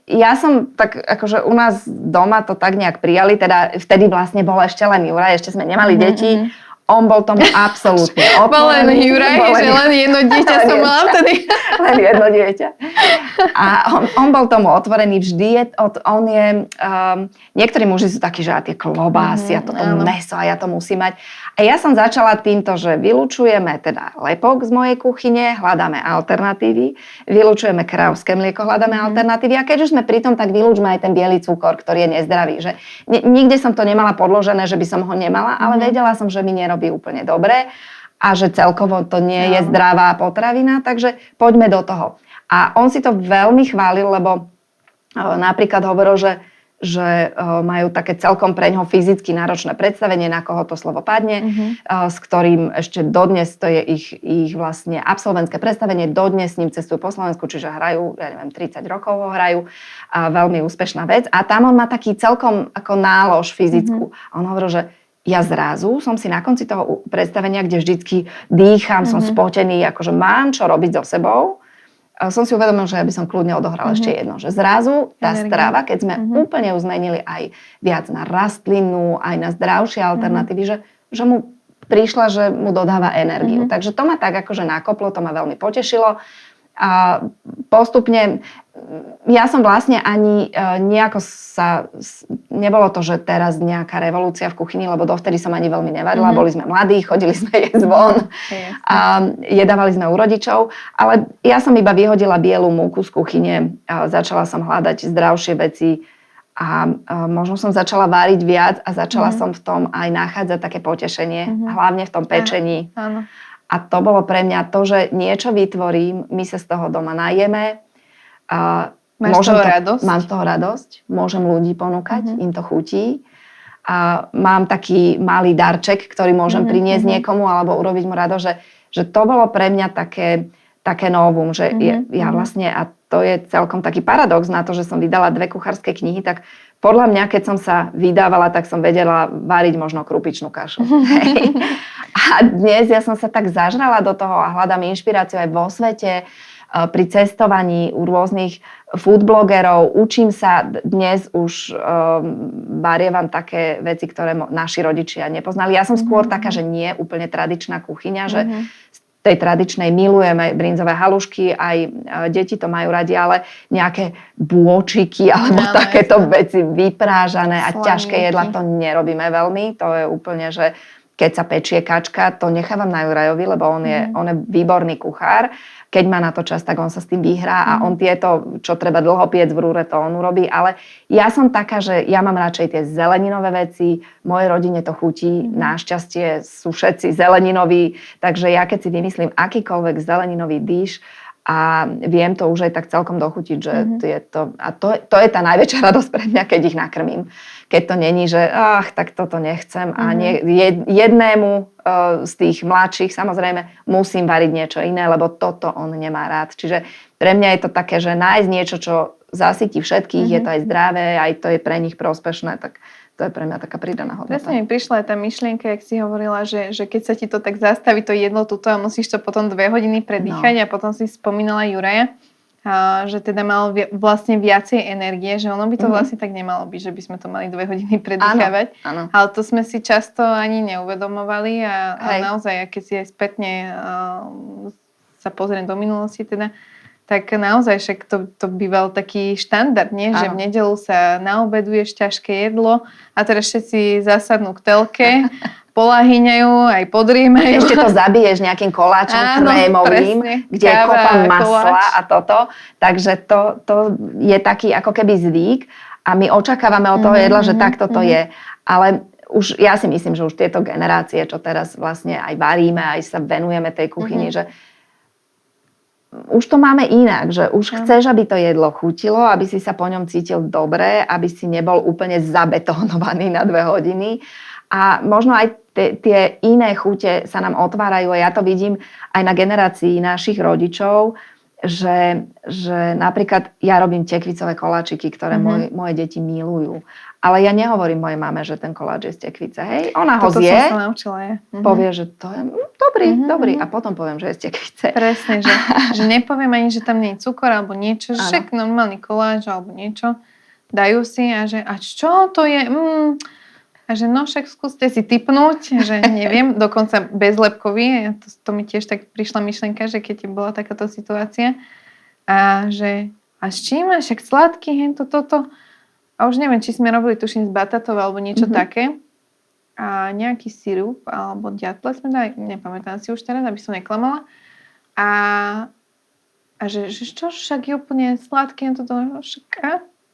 Ja som tak, akože u nás doma to tak nejak prijali, teda vtedy vlastne bol ešte len Juraj, ešte sme nemali deti. On bol tomu absolútne otvorený. Len Juraj, že len jedno dieťa som mala vtedy. Len jedno dieťa. A on bol tomu otvorený vždy. Niektorí muži sú takí, že a tie klobásy a toto mäso a ja to musím mať. A ja som začala týmto, že vylučujeme teda lepok z mojej kuchyne, hľadáme alternatívy, vylučujeme kráľovské mlieko, hľadáme alternatívy a keď už sme pri tom, tak vylučme aj ten biely cukor, ktorý je nezdravý. Že nikde som to nemala podložené, že by som ho nemala, ale vedela som, že mi nerobí úplne dobre a že celkovo to nie je zdravá potravina, takže poďme do toho. A on si to veľmi chválil, lebo napríklad hovoril, že majú také celkom preňho fyzicky náročné predstavenie, na koho to slovo padne, s ktorým ešte dodnes, to je ich vlastne absolventské predstavenie, dodnes s ním cestujú po Slovensku, čiže hrajú, 30 rokov ho hrajú, a veľmi úspešná vec. A tam on má taký celkom ako nálož fyzickú. A on hovoril, že ja zrazu som si na konci toho predstavenia, kde vždycky dýcham, som spotený, akože mám čo robiť so sebou, som si uvedomil, že ja by som kľudne odohral ešte jedno, že zrazu tá strava, keď sme úplne ju zmenili aj viac na rastlinnú, aj na zdravšie alternatívy, že mu prišla, že mu dodáva energiu. Takže to ma tak akože nakoplo, to ma veľmi potešilo. A postupne, ja som vlastne ani nejako sa nebolo to, že teraz nejaká revolúcia v kuchyni, lebo dovtedy som ani veľmi nevarila, boli sme mladí, chodili sme jesť von a jedávali sme u rodičov, ale ja som iba vyhodila bielu múku z kuchyne, začala som hľadať zdravšie veci a možno som začala váriť viac a začala som v tom aj nachádzať také potešenie, hlavne v tom pečení. Áno. A to bolo pre mňa to, že niečo vytvorím, my sa z toho doma najeme, Máš z toho radosť? Mám z toho radosť, môžem ľudí ponúkať, im to chutí. A mám taký malý darček, ktorý môžem priniesť niekomu alebo urobiť mu radosť, že to bolo pre mňa také novum, že ja vlastne, a to je celkom taký paradox na to, že som vydala 2 kuchárske knihy, tak podľa mňa, keď som sa vydávala, tak som vedela variť možno krupičnú kašu. A dnes ja som sa tak zažrala do toho a hľadám inšpiráciu aj vo svete, pri cestovaní u rôznych food blogerov. Učím sa dnes už, varievam také veci, ktoré naši rodičia nepoznali. Ja som skôr taká, že nie úplne tradičná kuchyňa, že z tej tradičnej milujeme brinzové halušky, aj deti to majú radi, ale nejaké bôčiky alebo takéto veci vyprážané a ťažké jedla to nerobíme veľmi. To je úplne, že keď sa pečie kačka, to nechávam na Jurajovi, lebo on je výborný kuchár. Keď má na to čas, tak on sa s tým vyhrá a on tieto, čo treba dlho piec v rúre, to on urobí. Ale ja som taká, že ja mám radšej tie zeleninové veci, mojej rodine to chutí, našťastie sú všetci zeleninoví, takže ja keď si vymyslím akýkoľvek zeleninový dish a viem to už aj tak celkom dochutiť, že to je tá najväčšia radosť pre mňa, keď ich nakrmím. Keď to není, že tak toto nechcem a jednému z tých mladších samozrejme musím variť niečo iné, lebo toto on nemá rád. Čiže pre mňa je to také, že nájsť niečo, čo zasytí všetkých, je to aj zdravé, aj to je pre nich prospešné, tak to je pre mňa taká pridaná hodnota. Presne mi prišla aj tá myšlienka, jak si hovorila, že keď sa ti to tak zastaví, to jedlo tuto a musíš to potom 2 hodiny predýchať a potom si spomínala Juraja, že teda mal vlastne viacej energie, že ono by to vlastne tak nemalo byť, že by sme to mali 2 hodiny predýchavať. Áno. Ale to sme si často ani neuvedomovali a naozaj, keď si aj spätne sa pozriem do minulosti teda, tak naozaj však to býval taký štandard, nie? Že v nedeľu sa naobeduješ ťažké jedlo a teraz všetci zasadnú k telke, poláhyňajú, aj podrímajú. Ešte to zabiješ nejakým koláčom krémovým, kde je kopa masla a toto. Takže to je taký ako keby zvyk a my očakávame od toho jedla, že takto to je. Ale už ja si myslím, že už tieto generácie, čo teraz vlastne aj varíme, aj sa venujeme tej kuchyni, že už to máme inak, že už chceš, aby to jedlo chutilo, aby si sa po ňom cítil dobre, aby si nebol úplne zabetonovaný na 2 hodiny. A možno aj tie iné chute sa nám otvárajú a ja to vidím aj na generácii našich rodičov, že napríklad ja robím tekvicové koláčiky, ktoré moje deti milujú. Ale ja nehovorím mojej mame, že ten koláč je z tekvice. Hej, ona ho zje, som sa naučila, povie, že to je dobrý a potom poviem, že je z tekvice. Presne, že nepoviem ani, že tam nie je cukor alebo niečo, že však normálny koláč alebo niečo dajú si a že a čo to je? A že no však skúste si tipnúť, že neviem, dokonca bezlepkový, to mi tiež tak prišla myšlenka, že keď bola takáto situácia a že a s čím? A však sladký, toto. A už neviem, či sme robili, tuším, z batatov alebo niečo také. A nejaký sirup alebo ďatle sme dali, nepamätám si už teraz, aby som neklamala. A že čo, však je úplne sladké, toto, však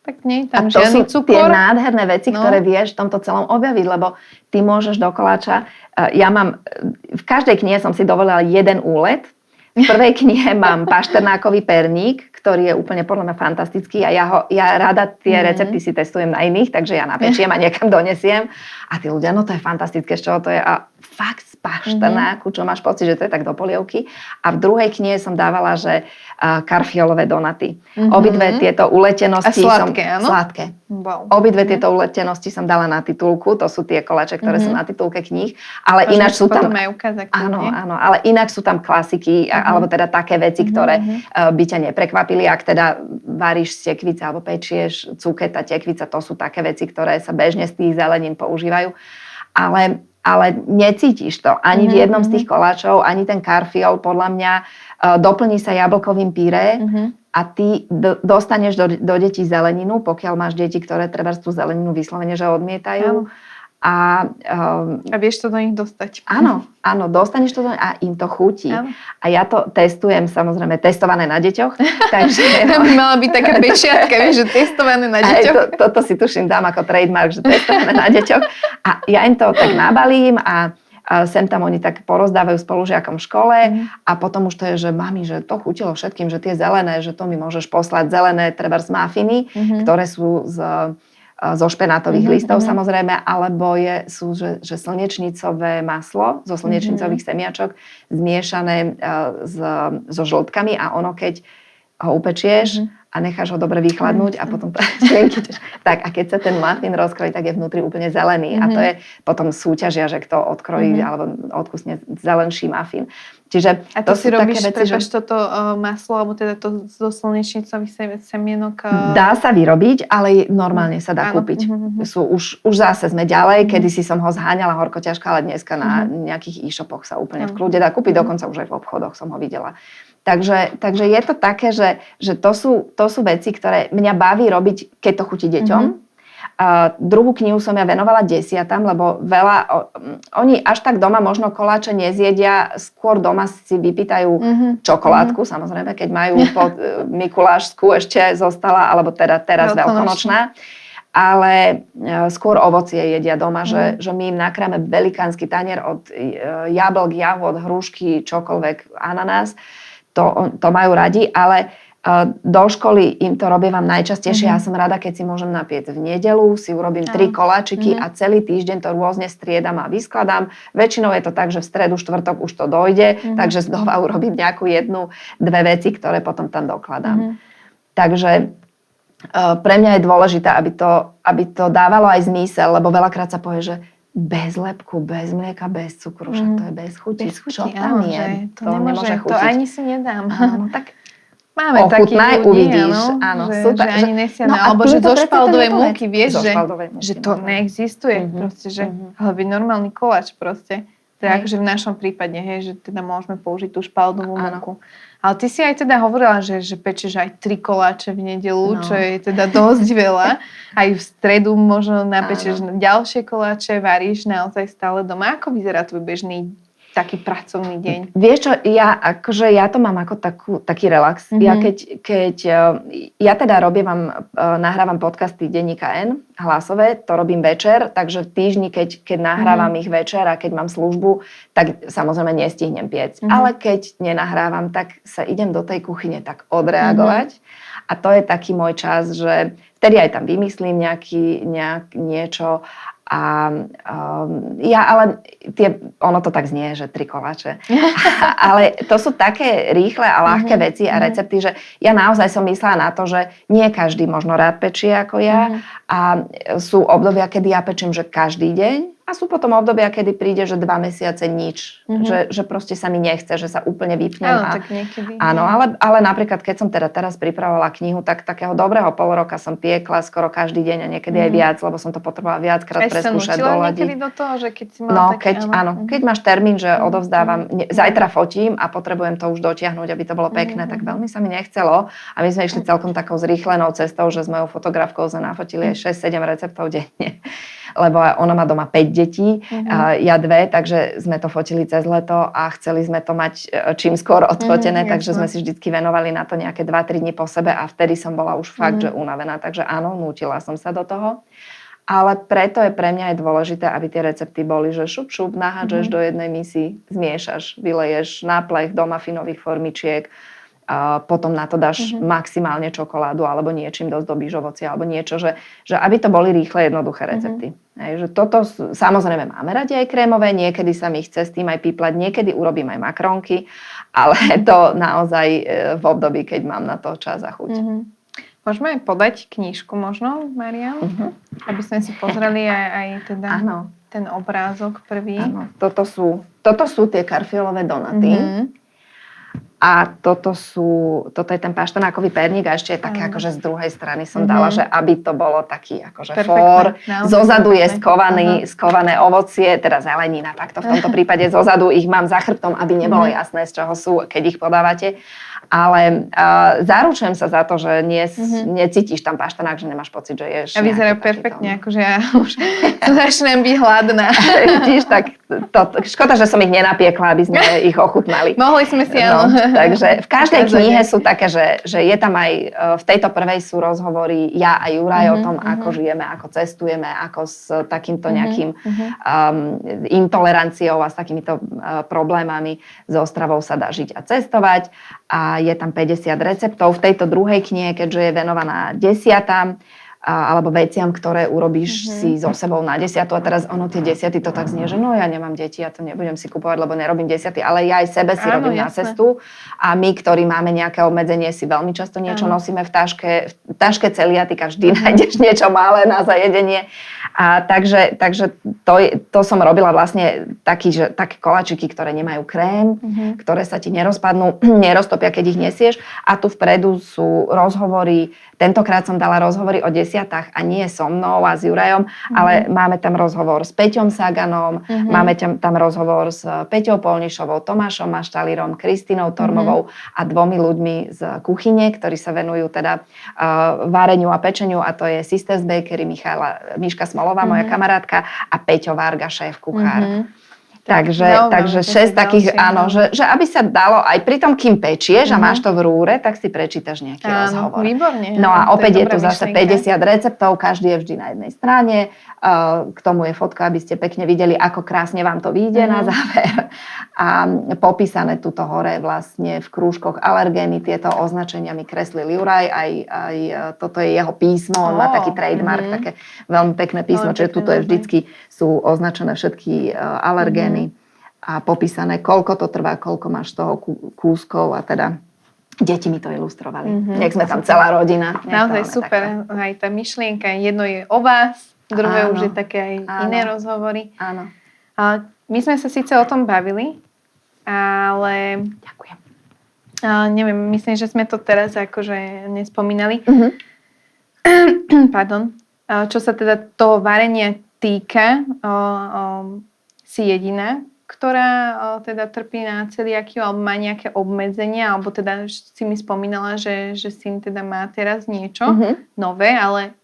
tak nie je tam žiadny cukor. A to sú tie nádherné veci, ktoré vieš v tomto celom objaviť, lebo ty môžeš do koláča, ja mám, v každej knihe som si dovolila jeden úlet. V prvej knihe mám pašternákový perník, ktorý je úplne podľa mňa fantastický a ja rada tie recepty si testujem na iných, takže ja napečiem a niekam donesiem. A tí ľudia, no to je fantastické, z čoho to je. A fakt z pašternáku, čo máš pocit, že to je tak do polievky. A v druhej knihe som dávala, že karfiolové donaty. Obidve tieto uletenosti a sladké, áno? Sladké. Wow. Obidve tieto uletenosti som dala na titulku, to sú tie koláče, ktoré sú na titulke kníh, ale ináč sú tam áno, ale inak sú tam klasiky, alebo teda také veci, ktoré by ťa neprekvapili, ak teda varíš z tekvice alebo pečieš cuketa, tekvica, to sú také veci, ktoré sa bežne z tých zelenín používajú, ale necítiš to ani v jednom z tých koláčov, ani ten karfiol podľa mňa doplní sa jablkovým pyré a ty dostaneš do detí zeleninu, pokiaľ máš deti, ktoré treba tú zeleninu vyslovene, že odmietajú. A vieš to do nich dostať. Áno, dostaneš to do nich a im to chutí. Áno. A ja to testujem, samozrejme, testované na deťoch. Takže to by mala byť taká pečiatka, vieš, že testované na deťoch. Toto si tuším dám ako trademark, že testované na deťoch. A ja im to tak nabalím a sem tam oni tak porozdávajú spolužiakom v škole a potom už to je, že mami, že to chutilo všetkým, že tie zelené, že to mi môžeš poslať zelené trebárs mafiny, ktoré sú zo špenátových listov samozrejme, alebo sú že slnečnicové maslo zo slnečnicových semiačok zmiešané so žltkami a ono keď ho upečieš a necháš ho dobre vychladnúť a potom tak a keď sa ten muffin rozkrojí, tak je vnútri úplne zelený a to je potom súťažia, že kto odkrojí alebo odkusne zelenší muffin. Čiže a to si robíš, prepáč, toto maslo, alebo teda to zo slnečnicových semienok? Dá sa vyrobiť, ale normálne sa dá kúpiť. Už zase sme ďalej, kedysi som ho zháňala horko ťažko, ale dneska na nejakých e-shopoch sa úplne v kľude dá kúpiť, dokonca už aj v obchodoch som ho videla. Takže je to také, že to sú veci, ktoré mňa baví robiť, keď to chutí deťom. Druhú knihu som ja venovala desiatám, lebo oni až tak doma možno koláče nezjedia, skôr doma si vypýtajú čokoládku, samozrejme, keď majú Mikulášsku ešte zostala, alebo teraz veľkonočná. Ale skôr ovocie jedia doma, že my im nakráme velikánsky tanier od jablk, jahod, hrušky, čokoľvek, ananás. To majú radi, ale do školy im to robievam najčastejšie. Ja som rada, keď si môžem napiecť v nedeľu, si urobím 3 koláčiky a celý týždeň to rôzne striedam a vyskladám. Väčšinou je to tak, že v stredu, štvrtok už to dojde, takže znova urobím nejakú 1-2 veci, ktoré potom tam dokladám. Takže pre mňa je dôležité, aby to dávalo aj zmysel, lebo veľakrát sa povie, že bez lepku, bez mlieka, bez cukru, že to je bez chuti. Čo tam je? To nemôže chutiť. To ani si nedám. Áno, tak máme takých ľudí, uvidíš. Áno, že ani nesiané. Alebo že zo špaldovej múky, vieš, že to neexistuje. Proste, že, ale normálny koláč proste. To je akože v našom prípade, hej, že teda môžeme použiť tú špaldovú múku. Ale ty si aj teda hovorila, že pečeš aj 3 koláče v nedeľu, čo je teda dosť veľa. Aj v stredu možno napečeš ďalšie koláče, varíš naozaj stále doma. Ako vyzerá tvoj bežný taký pracovný deň? Vieš čo, ja to mám ako taký relax. Ja ja teda nahrávam podcasty denníka N, hlasové, to robím večer, takže v týždni, keď nahrávam ich večer a keď mám službu, tak samozrejme nestihnem piecť. Ale keď nenahrávam, tak sa idem do tej kuchyne tak odreagovať. A to je taký môj čas, že vtedy aj tam vymyslím niečo. Ale ono to tak znie, že 3 koláče. Ale to sú také rýchle a ľahké veci a recepty, že ja naozaj som myslela na to, že nie každý možno rád pečie ako ja a sú obdobia, kedy ja pečím, že každý deň. A sú potom obdobia, kedy príde, že 2 mesiace nič. Že proste sa mi nechce, že sa úplne vypnem. Áno, tak niekedy. Áno, ale napríklad, keď som teraz pripravovala knihu, tak takého dobrého pol roka som piekla skoro každý deň a niekedy aj viac, lebo som to potrebovala viackrát preskúšať, doladiť. Aj sa niekedy do toho, že keď si mala keď máš termín, že odovzdávam, zajtra fotím a potrebujem to už dotiahnuť, aby to bolo pekné, tak veľmi sa mi nechcelo. A my sme išli celkom takou zrýchlenou cestou, že s mojou fotografkou sme nafotili aj 6-7 receptov denne. Lebo ona má doma 5 detí, ja 2, takže sme to fotili cez leto a chceli sme to mať čím skôr odfotené, takže sme si vždycky venovali na to nejaké 2-3 dní po sebe a vtedy som bola už fakt, že unavená, takže áno, nútila som sa do toho. Ale preto je pre mňa aj dôležité, aby tie recepty boli, že šup, nahádžeš do jednej misy, zmiešaš, vyleješ na plech do mafinových formičiek, a potom na to dáš maximálne čokoládu alebo niečím dozdobíš ovocie alebo niečo, že aby to boli rýchle, jednoduché recepty. Že toto samozrejme máme radi aj krémové, niekedy sa mi chce s tým aj píplať, niekedy urobím aj makronky, ale to naozaj v období, keď mám na to čas a chuť. Môžeme aj podať knižku možno, Marian? Aby sme si pozreli aj teda ten obrázok prvý. Áno, toto sú tie karfiolové donaty. A toto je ten paštenákový perník a ešte je také akože z druhej strany som dala, že aby to bolo taký akože fór. Zozadu je skované ovocie, teda zelenina, takto v tomto prípade zozadu ich mám za chrbtom, aby nebolo jasné, z čoho sú, keď ich podávate. Ale zaručujem sa za to, že necítiš tam paštenák, že nemáš pocit, že ješ. A vyzerá perfektne, akože ja už začnem byť hladná. Vidíš, tak škoda, že som ich nenapiekla, aby sme ich ochutnali. Mohli sme si, áno. Takže v každej knihe sú také, že je tam aj, v tejto prvej sú rozhovory ja a Juraj o tom, ako žijeme, ako cestujeme, ako s takýmto nejakým intoleranciou a s takýmito problémami s Ostravou sa dá žiť a cestovať. A je tam 50 receptov. V tejto druhej knihe, keďže je venovaná 10 alebo veciam, ktoré urobíš si so sebou na 10. A teraz tie 10 to tak znie, že ja nemám deti, ja to nebudem si kupovať, lebo nerobím 10, ale ja aj sebe si robím na cestu. A my, ktorí máme nejaké obmedzenie, si veľmi často niečo nosíme v taške. V taške celiatika vždy nájdeš niečo malé na zajedenie. A takže to som robila vlastne také koláčiky, ktoré nemajú krém, ktoré sa ti neroztopia, keď ich nesieš. A tu vpredu sú rozhovory. Tentokrát som dala rozhovory o 10 a nie so mnou a s Jurajom, ale máme tam rozhovor s Peťom Saganom, máme tam rozhovor s Peťou Polnišovou, Tomášom Maštalírom, Kristínou Tormovou a 2 ľuďmi z kuchyne, ktorí sa venujú teda vareniu a pečeniu, a to je Sisters Bakery Miška Smolová, moja kamarátka, a Peťo Varga, šéf kuchár. Takže 6 takých, áno, že aby sa dalo aj pri tom, kým pečieš a máš to v rúre, tak si prečítaš nejaký rozhovor. Výborne. No a opäť je tu zase 50 receptov, každý je vždy na jednej strane. K tomu je fotka, aby ste pekne videli, ako krásne vám to vyjde na záver. A popísané tuto hore vlastne v krúžkoch alergény, tieto označenia mi kreslil Juraj, aj toto je jeho písmo, on má taký trademark, také veľmi pekné písmo, čiže tuto je vždycky sú označené všetky alergény a popísané, koľko to trvá, koľko máš toho kúskov, a teda deti mi to ilustrovali. Nech sme tam celá rodina. Naozaj super. Takto. Aj tá myšlienka, jedno je o vás, druhé už je také aj iné rozhovory. Áno. My sme sa síce o tom bavili, ale... Ďakujem. Neviem, myslím, že sme to teraz akože nespomínali. Pardon. Čo sa teda toho varenia týka, si jediná, ktorá teda trpí na celiakiu alebo má nejaké obmedzenia, alebo teda si mi spomínala, že syn teda má teraz niečo nové, ale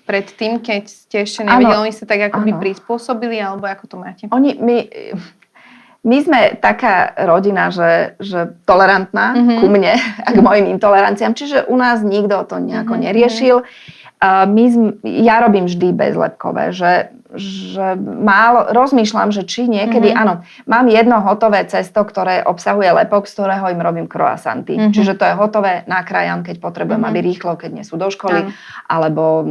predtým, keď ste ešte nevedeli, oni sa tak akoby prispôsobili, alebo ako to máte? My sme taká rodina, že tolerantná ku mne a k mojim intoleranciám, čiže u nás nikto to nejako neriešil. Ja robím vždy bezlepkové, že málo rozmýšľam, že či niekedy, áno, mám jedno hotové cesto, ktoré obsahuje lepok, z ktorého im robím croissanty. Čiže to je hotové, nakrájam, keď potrebujem, aby rýchlo, keď nie sú do školy, alebo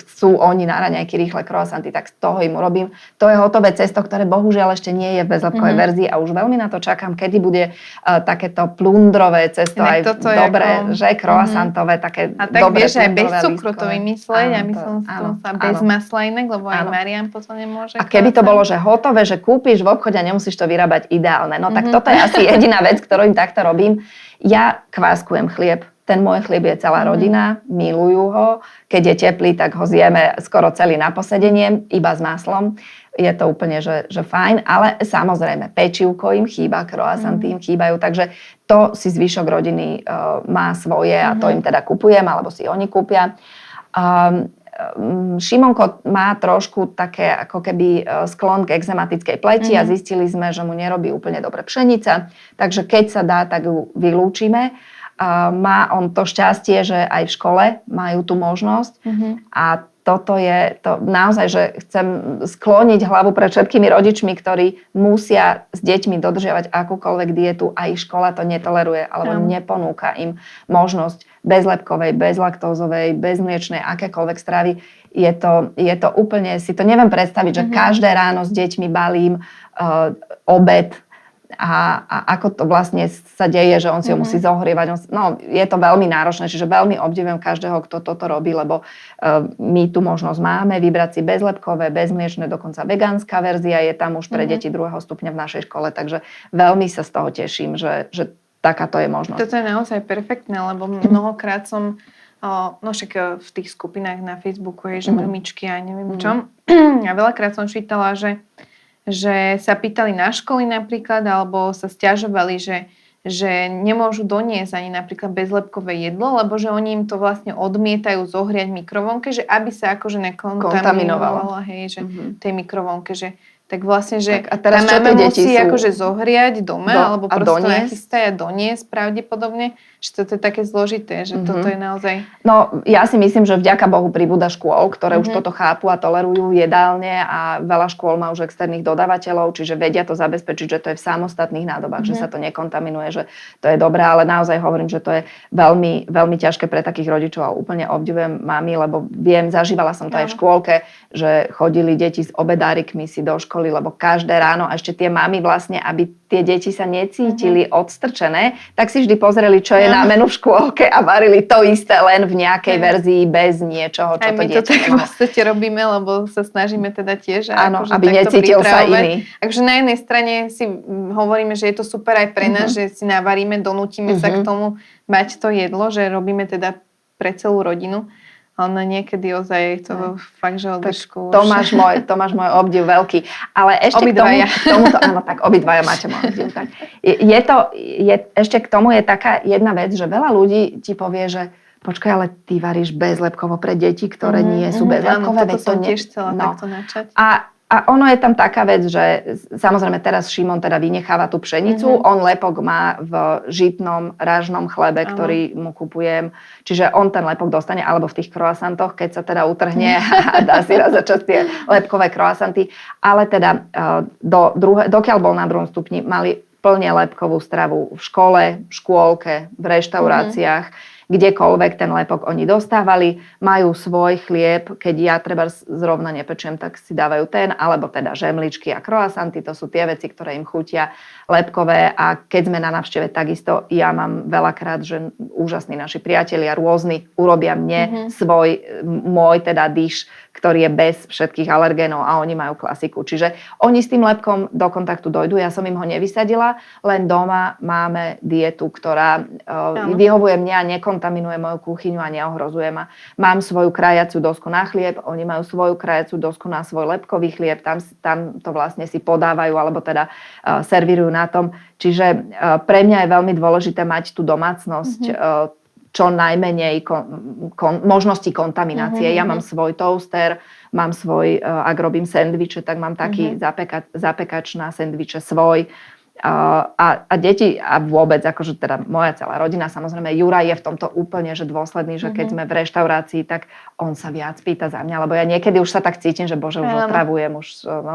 chcú oni na raňajky rýchle croissanty, tak z toho im urobím. To je hotové cesto, ktoré bohužiaľ ešte nie je v bezlepkovej verzii a už veľmi na to čakám, kedy bude takéto plundrové cesto aj dobré, že croissantové, také dobré. A tak vieš, aj bez cukru to vymysleť, a myslím sa bez masla inak, lebo aj Marian potom nemôže. A keby to bolo, že hotové, že kúpiš v obchode a nemusíš to vyrábať ideálne. No tak toto je asi jediná vec, ktorú im takto robím. Ja kváskujem chlieb. Ten môj chlieb je celá rodina, milujú ho. Keď je teplý, tak ho zjeme skoro celý na posedenie, iba s maslom. Je to úplne, že fajn, ale samozrejme, pečivko im chýba, croissanty im chýbajú, takže to si zvyšok rodiny má svoje a to im teda kupujem, alebo si oni kúpia. Šimonko má trošku také ako keby sklon k exematickej pleti a zistili sme, že mu nerobí úplne dobre pšenica, takže keď sa dá, tak ju vylúčime. Má on to šťastie, že aj v škole majú tú možnosť a toto je to naozaj, že chcem skloniť hlavu pred všetkými rodičmi, ktorí musia s deťmi dodržiavať akúkoľvek dietu a ich škola to netoleruje alebo neponúka im možnosť bezlepkovej, bezlaktózovej, bezmliečnej, akékoľvek stravy. Je to úplne, si to neviem predstaviť, že každé ráno s deťmi balím obed a ako to vlastne sa deje, že on si ho musí zohrievať. Je to veľmi náročné, čiže veľmi obdivujem každého, kto toto robí, lebo my tu možnosť máme vybrať si bezlepkové, bezmliečne, dokonca vegánska verzia je tam už pre deti 2. stupňa v našej škole, takže veľmi sa z toho teším, že takáto je možnosť. Toto je naozaj perfektné, lebo mnohokrát som však v tých skupinách na Facebooku je, že mamičky a neviem čo. A veľakrát som čítala, že sa pýtali na školy napríklad, alebo sa sťažovali, že že nemôžu doniesť ani napríklad bezlepkové jedlo, lebo že oni im to vlastne odmietajú zohriať v mikrovlnke, že aby sa akože nekontaminovala, hej, že tej mikrovlnke, že tak vlastne, že tak, a teraz tá mama musí sú... akože zohriať doma, alebo proste nachystať a doniesť pravdepodobne, že toto je také zložité, že toto je naozaj... No, ja si myslím, že vďaka Bohu pribúda škôl, ktoré už toto chápu a tolerujú jedálne a veľa škôl má už externých dodávateľov, čiže vedia to zabezpečiť, že to je v samostatných nádobách, že sa to nekontaminuje, že to je dobré, ale naozaj hovorím, že to je veľmi, veľmi ťažké pre takých rodičov a úplne obdivujem mami, lebo viem, zažívala som to aj v škôlke, že chodili deti s obedárikmi si do školy, lebo každé ráno a ešte tie mami vlastne, aby tie deti sa necítili odstrčené, tak si vždy pozreli, čo je na menu v škôlke a varili to isté len v nejakej verzii bez niečoho, čo to dieťa to tak v podstate robíme, lebo sa snažíme teda tiež áno, aby necítil sa iný. Takže na jednej strane si hovoríme, že je to super aj pre nás, že si navaríme, donútime sa k tomu mať to jedlo, že robíme teda pre celú rodinu. Ale niekedy ozaj je to fakt, že odlišku. To máš môj obdiv veľký. Ale ešte obidvaja. K tomuto, áno, tak obidvaja máte môj obdiv. Tak. Ešte k tomu je taká jedna vec, že veľa ľudí ti povie, že počkaj, ale ty varíš bezlepkovo pre deti, ktoré nie sú bezlepkové. Áno, toto som tiež chcela takto načať. A ono je tam taká vec, že samozrejme teraz Šimon teda vynecháva tú pšenicu, on lepok má v žitnom, ražnom chlebe, ktorý mu kupujem, čiže on ten lepok dostane, alebo v tých croissantoch, keď sa teda utrhne a dá si raz za čas tie lepkové croissanty, ale teda dokiaľ bol na 2. stupni, mali plne lepkovú stravu v škole, v škôlke, v reštauráciách, kdekoľvek ten lepok oni dostávali, majú svoj chlieb, keď ja treba zrovna nepečiem, tak si dávajú ten, alebo teda žemličky a croissanty, to sú tie veci, ktoré im chutia lepkové a keď sme na návšteve, takisto ja mám veľakrát, že úžasní naši priatelia rôzni urobia mne môj teda dish, ktorý je bez všetkých alergénov a oni majú klasiku. Čiže oni s tým lepkom do kontaktu dojdú, ja som im ho nevysadila, len doma máme dietu, ktorá vyhovuje mne a nekontaminuje moju kuchyňu a neohrozuje ma. Mám svoju krajaciu dosku na chlieb, oni majú svoju krajaciu dosku na svoj lepkový chlieb, tam to vlastne si podávajú alebo teda servírujú na tom. Čiže pre mňa je veľmi dôležité mať tú domácnosť čo najmenej možností kontaminácie. Ja mám svoj toaster, mám svoj, ak robím sendviče, tak mám taký zapekač na sendviče svoj. A deti a vôbec, akože teda moja celá rodina, samozrejme Juraj je v tomto úplne že dôsledný, že keď sme v reštaurácii, tak on sa viac pýta za mňa, lebo ja niekedy už sa tak cítim, že bože, už otravujem,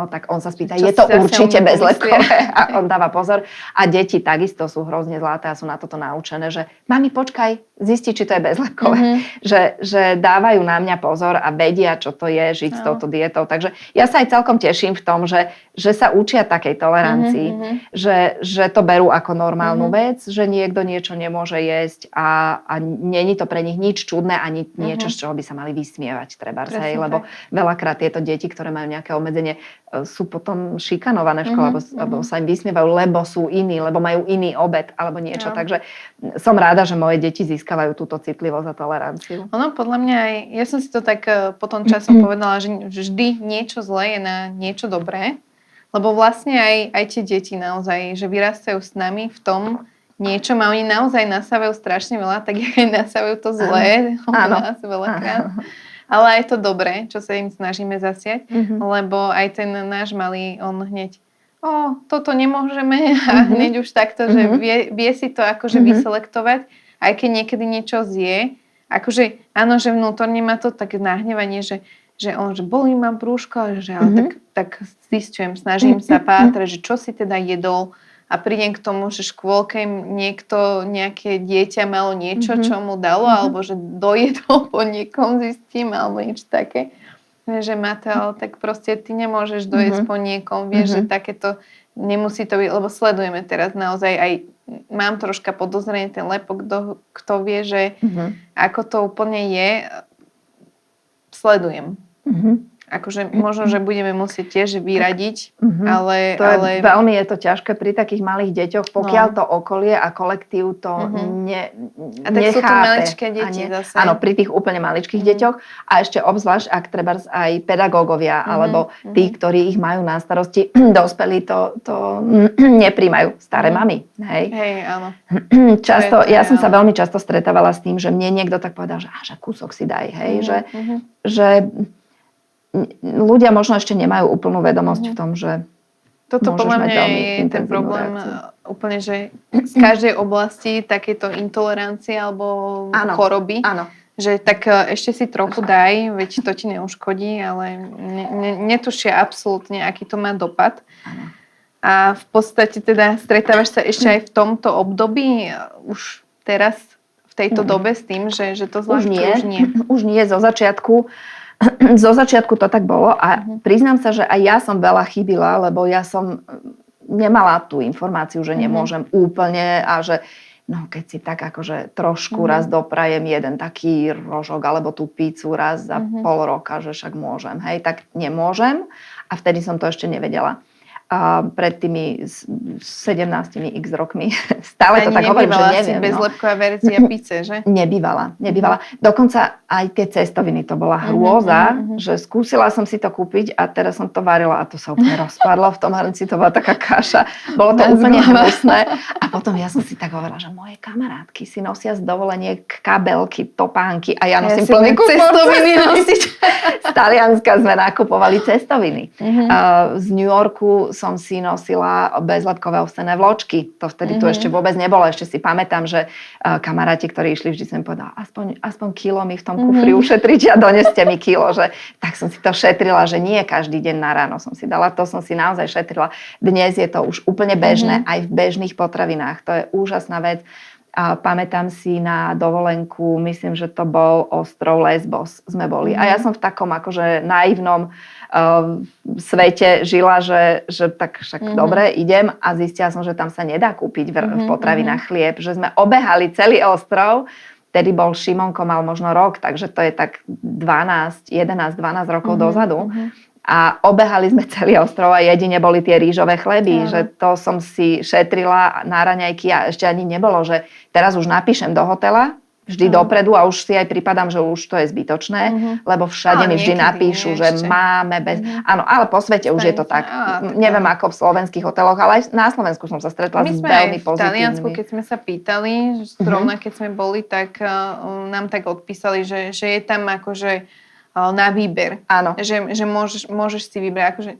tak on sa spýta, je to určite bezlepkové a on dáva pozor. A deti takisto sú hrozne zlaté a sú na toto naučené, že mami, počkaj, zisti, či to je bezlepkové. Že dávajú na mňa pozor a vedia, čo to je žiť s touto dietou. Takže ja sa aj celkom teším v tom, že sa učia takej tolerancii, že to berú ako normálnu vec, že niekto niečo nemôže jesť a není to pre nich nič čudné ani niečo, z čoho by sa mali vysmievať trebárs, lebo veľakrát tieto deti, ktoré majú nejaké obmedzenie, sú potom šikanované v škole, alebo sa im vysmievajú, lebo sú iní, lebo majú iný obed alebo niečo. Takže som ráda, že moje deti získavajú túto citlivosť a toleranciu. Ono podľa mňa aj, ja som si to tak potom časom povedala, že vždy niečo zlé je na niečo dobré. Lebo vlastne aj tie deti naozaj, že vyrastajú s nami v tom niečom a oni naozaj nasávajú strašne veľa, tak aj nasávajú to zlé o nás veľakrát. Ale aj to dobré, čo sa im snažíme zasiať, lebo aj ten náš malý, on hneď toto nemôžeme a hneď už takto, že vie si to akože vyselektovať, aj keď niekedy niečo zje. Akože áno, že vnútorne má to také nahnevanie, že on, že bolí ma brúško, že ale tak zistujem, snažím sa pátrať, že čo si teda jedol a prídem k tomu, že škôlke nejaké dieťa malo niečo, čo mu dalo, alebo že dojedol po niekom, zistím, alebo niečo také. Že Mateo, tak proste ty nemôžeš dojesť po niekom, vieš, že takéto nemusí to byť, lebo sledujeme teraz naozaj aj, mám troška podozrenie ten lepok, kto vie, že ako to úplne je, sledujem. akože možno, že budeme musieť tiež vyradiť, ale... Veľmi je to ťažké pri takých malých deťoch, pokiaľ to okolie a kolektív to A tak sú to nechápe. maličké deti zase. Áno, pri tých úplne maličkých deťoch a ešte obzvlášť, ak treba aj pedagógovia alebo tí, ktorí ich majú na starosti, dospelí to nepríjmajú. Staré mamy. Hej, áno. Často, ja som sa veľmi často stretávala s tým, že mne niekto tak povedal, že kúsok si daj. Hej, že ľudia možno ešte nemajú úplnú vedomosť v tom, že toto podľa mňa je ten problém úplne, že z každej oblasti takéto intolerancie alebo choroby, že tak ešte si trochu daj, veď to ti neuškodí, ale netušia absolútne, aký to má dopad. Áno. A v podstate teda stretávaš sa ešte aj v tomto období už teraz v tejto dobe s tým, že to zvládne už nie. Už nie, zo začiatku to tak bolo a priznám sa, že aj ja som veľa chybila, lebo ja som nemala tú informáciu, že nemôžem úplne a že keď si tak akože trošku raz doprajem jeden taký rožok alebo tú pizzu raz za pol roka, že však môžem, hej, tak nemôžem a vtedy som to ešte nevedela. A pred tými 17 x rokmi. Stále to tak hovorím, že neviem. Ani bezlepková verzia pizze, že? Nebývala. Dokonca aj tie cestoviny, to bola hrôza, že skúsila som si to kúpiť a teraz som to varila a to sa úplne rozpadlo. V tom hrnci to bola taká kaša. Bolo to úplne hnusné. A potom ja som si tak hovorila, že moje kamarátky si nosia z dovoleniek kabelky, topánky a ja nosím plný kus cestoviny nosiť. Z Talianska sme nakupovali cestoviny. Z New Yorku som si nosila bezlepkové ovsené vločky. To vtedy tu ešte vôbec nebolo. Ešte si pamätám, že kamaráti, ktorí išli, vždy som im povedala, aspoň kilo mi v tom kufri ušetriť a doneste mi kilo. Že, tak som si to šetrila, že nie každý deň na ráno som si dala. To som si naozaj šetrila. Dnes je to už úplne bežné, aj v bežných potravinách. To je úžasná vec. A pamätám si na dovolenku, myslím, že to bol ostrov Lesbos sme boli. A ja som v takom akože naivnom svete žila, že tak však dobre, idem a zistila som, že tam sa nedá kúpiť v potravinách chlieb, že sme obehali celý ostrov. Vtedy bol Šimonko, mal možno rok, takže to je tak 11, 12 rokov dozadu. A obehali sme celý ostrov a jedine boli tie rýžové chleby, že to som si šetrila na raňajky a ešte ani nebolo, že teraz už napíšem do hotela, vždy dopredu a už si aj pripadám, že už to je zbytočné, lebo všade mi vždy napíšu, že máme bez... Áno, ale po svete už je to tak. Neviem ako v slovenských hoteloch, ale aj na Slovensku som sa stretla s veľmi pozitívnymi. V Taliansku, keď sme sa pýtali, zrovna keď sme boli, tak nám tak odpísali, že je tam akože na výber. Áno. Že môžeš si vybrať. Akože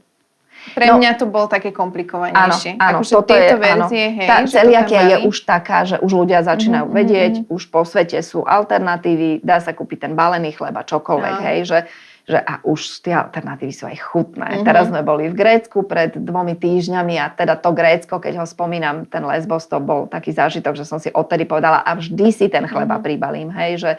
pre mňa to bolo také komplikovanejšie. Áno, akože tieto verzie, hej. Tá celiakia je už taká, že už ľudia začínajú vedieť, už po svete sú alternatívy, dá sa kúpiť ten balený chleba, čokoľvek, hej, že a už tie alternatívy sú aj chutné. Teraz sme boli v Grécku pred 2 týždňami a teda to Grécko, keď ho spomínam, ten Lesbos, to bol taký zážitok, že som si odtedy povedala a vždy si ten chleba pribalím, hej, že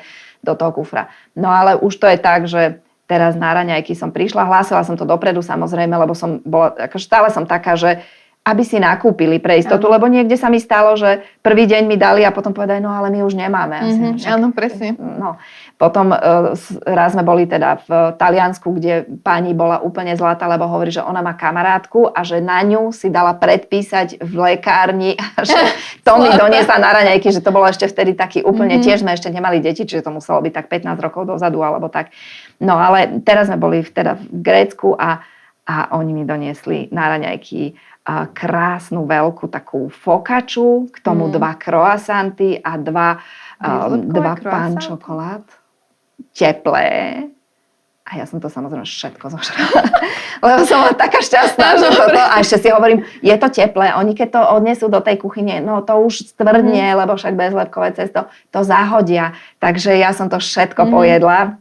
do toho kufra. No ale už to je tak, že teraz na raňajky som prišla, hlásila som to dopredu samozrejme, lebo som bola, akože stále som taká, že aby si nakúpili pre istotu, lebo niekde sa mi stalo, že prvý deň mi dali a potom povedali, no ale my už nemáme. Áno, presne. No. Potom raz sme boli teda v Taliansku, kde pani bola úplne zlatá, lebo hovorí, že ona má kamarátku a že na ňu si dala predpísať v lekárni a že to mi doniesla na raňajky, že to bolo ešte vtedy taký úplne, tiež sme ešte nemali deti, čiže to muselo byť tak 15 rokov dozadu alebo tak. No ale teraz sme boli teda v Grécku a oni mi doniesli na raňajky krásnu veľkú takú fokaču, k tomu 2 croissanty a 2 pán čokolád. Teplé. A ja som to samozrejme všetko zožrala. Lebo som bola taká šťastná, že toto. A ešte si hovorím, je to teplé. Oni keď to odnesú do tej kuchyne, no to už stvrdne, lebo však bezlepkové cesto, to zahodia. Takže ja som to všetko pojedla.